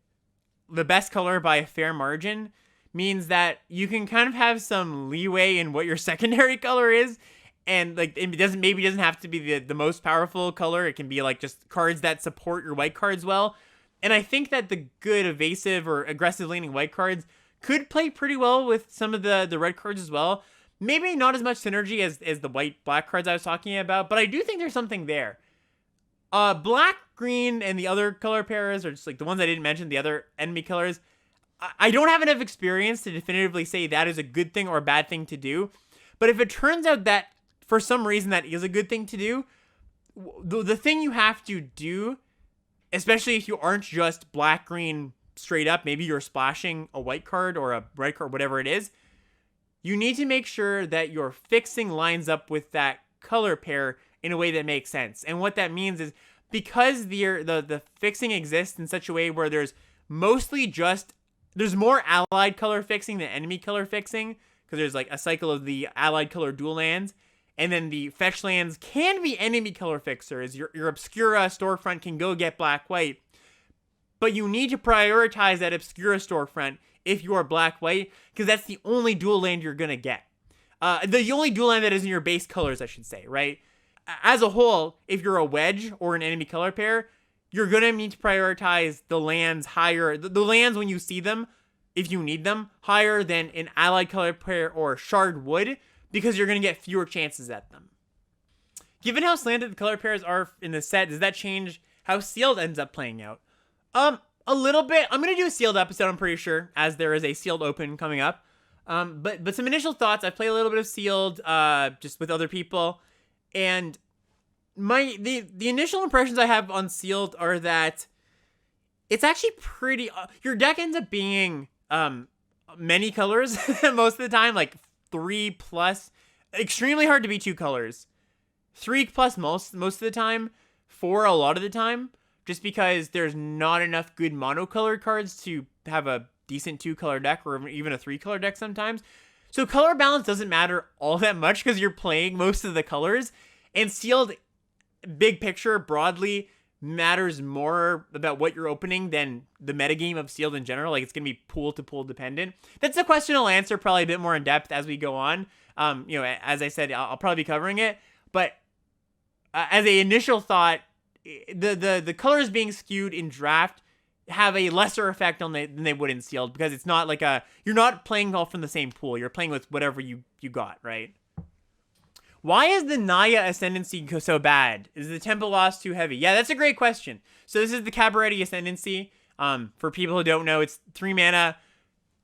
the best color by a fair margin, means that you can kind of have some leeway in what your secondary color is. And like it doesn't have to be the most powerful color. It can be like just cards that support your white cards well. And I think that the good evasive or aggressive leaning white cards could play pretty well with some of the red cards as well. Maybe not as much synergy as the white black cards I was talking about, but I do think there's something there. Black, green, and the other color pairs, or just like the ones I didn't mention, the other enemy colors, I don't have enough experience to definitively say that is a good thing or a bad thing to do. But if it turns out that for some reason that is a good thing to do, the thing you have to do, especially if you aren't just black, green, straight up, maybe you're splashing a white card or a red card, whatever it is, you need to make sure that your fixing lines up with that color pair in a way that makes sense. And what that means is because the fixing exists in such a way where there's more allied color fixing than enemy color fixing, because there's like a cycle of the allied color dual lands, and then the fetch lands can be enemy color fixers. Your Obscura storefront can go get black-white, but you need to prioritize that Obscura storefront if you are black-white, because that's the only dual land you're going to get. The only dual land that is in your base colors, I should say, right? As a whole, if you're a wedge or an enemy color pair, you're going to need to prioritize the lands higher, the lands when you see them, if you need them, higher than an allied color pair or shard would, because you're going to get fewer chances at them. Given how slanted the color pairs are in the set, does that change how sealed ends up playing out? A little bit. I'm going to do a sealed episode, I'm pretty sure, as there is a sealed open coming up. But some initial thoughts. I play a little bit of sealed, just with other people, and the initial impressions I have on sealed are that it's actually pretty. Your deck ends up being many colors most of the time, like 3+. Extremely hard to be 2 colors. 3+ most of the time. 4 a lot of the time, just because there's not enough good monocolored cards to have a decent 2-color deck or even a 3-color deck sometimes. So color balance doesn't matter all that much because you're playing most of the colors. And sealed, big picture, broadly, matters more about what you're opening than the metagame of sealed in general. Like, it's going to be pool to pool dependent. That's a question I'll answer probably a bit more in depth as we go on. As I said, I'll probably be covering it. But as an initial thought, the colors being skewed in draft have a lesser effect than they would in sealed, because it's not like you're not playing all from the same pool. You're playing with whatever you got, right? Why is the Naya Ascendancy so bad? Is the tempo loss too heavy? Yeah, that's a great question. So this is the Cabaretti Ascendancy. For people who don't know, it's 3 mana.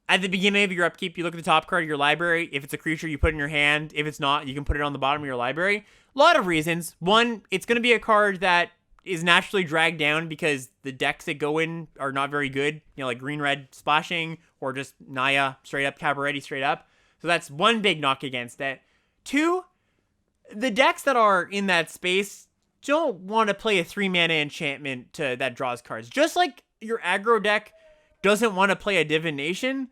At the beginning of your upkeep, you look at the top card of your library. If it's a creature, you put it in your hand. If it's not, you can put it on the bottom of your library. A lot of reasons. One, it's going to be a card that is naturally dragged down because the decks that go in are not very good. Like green-red splashing or just Naya straight up, Cabaretti straight up. So that's one big knock against it. 2, the decks that are in that space don't want to play a 3-mana enchantment that draws cards. Just like your aggro deck doesn't want to play a divination,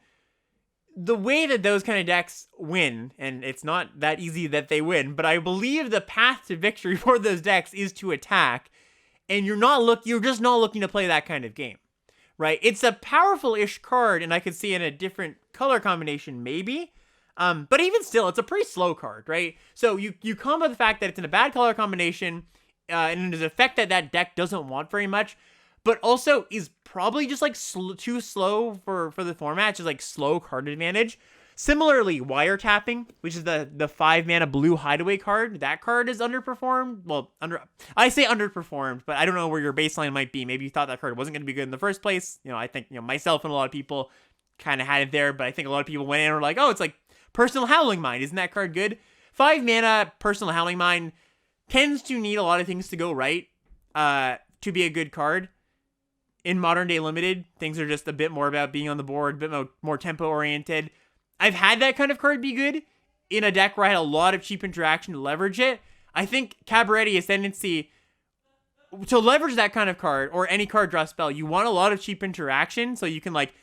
the way that those kind of decks win, and it's not that easy that they win, but I believe the path to victory for those decks is to attack, and you're just not looking to play that kind of game, right? It's a powerful-ish card, and I could see in a different color combination maybe, but even still, it's a pretty slow card, right? So you combo the fact that it's in a bad color combination, and there's an effect that deck doesn't want very much, but also is probably just like too slow for the format, just like slow card advantage. Similarly, wiretapping, which is the 5-mana blue hideaway card, that card is underperformed. Well, I say underperformed, but I don't know where your baseline might be. Maybe you thought that card wasn't going to be good in the first place. I think myself and a lot of people kind of had it there, but I think a lot of people went in and were like, oh, it's like Personal Howling Mine, isn't that card good? 5 mana Personal Howling Mine tends to need a lot of things to go right to be a good card. In modern day limited, things are just a bit more about being on the board, a bit more tempo oriented. I've had that kind of card be good in a deck where I had a lot of cheap interaction to leverage it. I think Cabaretti has tendency to leverage that kind of card, or any card draw spell. You want a lot of cheap interaction so you can, like,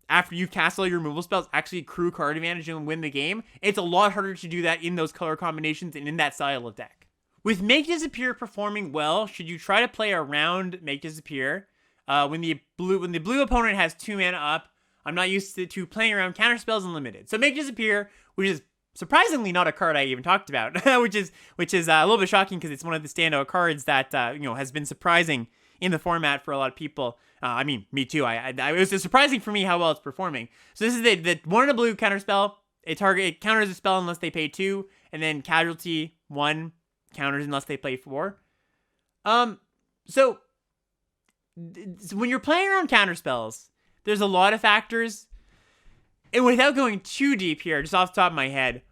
after you cast all your removal spells, actually accrue card advantage and win the game. It's a lot harder to do that in those color combinations and in that style of deck. With Make Disappear performing well, should you try to play around Make Disappear? When the blue opponent has 2 mana up, I'm not used to playing around counter spells and limited. So Make Disappear, which is surprisingly not a card I even talked about, which is a little bit shocking because it's one of the standout cards that has been surprising in the format for a lot of people. I mean, me too. It was surprising for me how well it's performing. So this is the 1 and a blue counter spell. It counters a spell unless they pay 2, and then Casualty 1 counters unless they play 4. So when you're playing around counter spells, there's a lot of factors. And without going too deep here, just off the top of my head,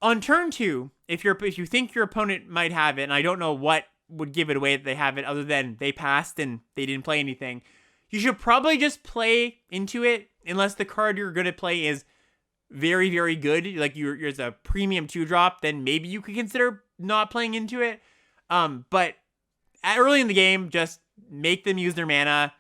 on turn 2, if you think your opponent might have it, and I don't know what would give it away that they have it other than they passed and they didn't play anything, you should probably just play into it unless the card you're going to play is very, very good. Like you're a premium 2-drop, then maybe you could consider not playing into it. But early in the game, just make them use their mana.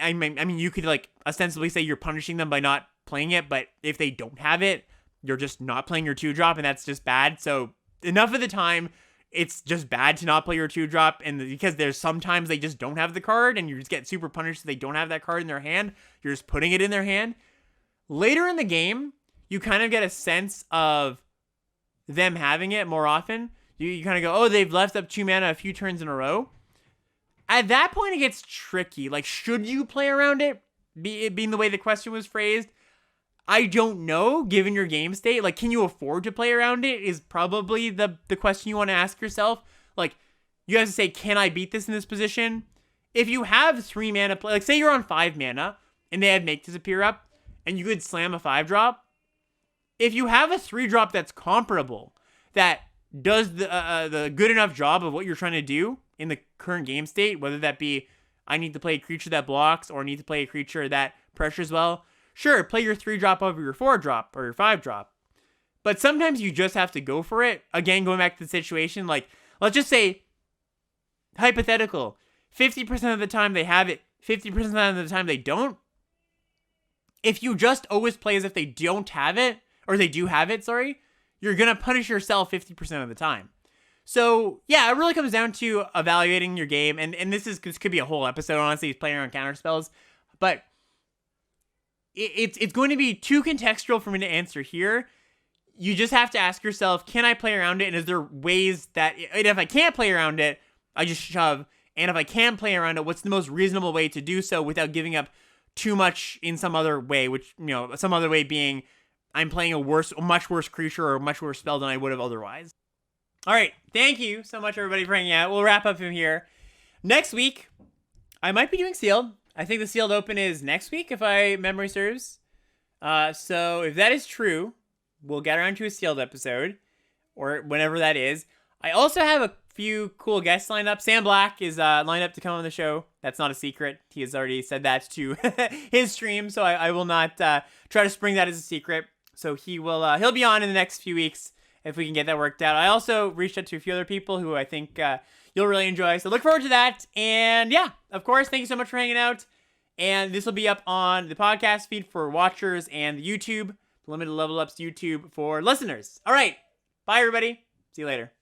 I mean, you could like ostensibly say you're punishing them by not playing it, but if they don't have it, you're just not playing your 2-drop, and that's just bad. So enough of the time, it's just bad to not play your 2-drop, and because there's sometimes they just don't have the card, and you just get super punished if they don't have that card in their hand. You're just putting it in their hand. Later in the game, you kind of get a sense of them having it more often. You kind of go, oh, they've left up 2 mana a few turns in a row. At that point, it gets tricky. Like, should you play around it? It being the way the question was phrased, I don't know, given your game state. Like, can you afford to play around it is probably the question you want to ask yourself. Like, you have to say, can I beat this in this position? If you have 3 mana play, like, say you're on 5 mana, and they have Make Disappear up, and you could slam a 5-drop. If you have a 3-drop that's comparable, that does the good enough job of what you're trying to do in the current game state, whether that be I need to play a creature that blocks or I need to play a creature that pressures well, sure, play your 3-drop over your 4-drop or your 5-drop. But sometimes you just have to go for it. Again, going back to the situation, like, let's just say, hypothetical, 50% of the time they have it, 50% of the time they don't. If you just always play as if they don't have it, or they do have it, sorry, you're going to punish yourself 50% of the time. So, yeah, it really comes down to evaluating your game, and this could be a whole episode, honestly, playing around counter spells, but it's going to be too contextual for me to answer here. You just have to ask yourself, can I play around it, and is there ways that, and if I can't play around it, I just shove, and if I can play around it, what's the most reasonable way to do so without giving up too much in some other way, which, some other way being, I'm playing a much worse creature or a much worse spell than I would have otherwise. All right, thank you so much, everybody, for hanging out. We'll wrap up from here. Next week, I might be doing Sealed. I think the Sealed Open is next week, if my memory serves. So if that is true, we'll get around to a Sealed episode, or whenever that is. I also have a few cool guests lined up. Sam Black is lined up to come on the show. That's not a secret. He has already said that to his stream, so I will not try to spring that as a secret. So he'll be on in the next few weeks if we can get that worked out. I also reached out to a few other people who I think you'll really enjoy. So look forward to that. And yeah, of course, thank you so much for hanging out. And this will be up on the podcast feed for watchers and the YouTube, the Limited Level Ups YouTube for listeners. All right. Bye, everybody. See you later.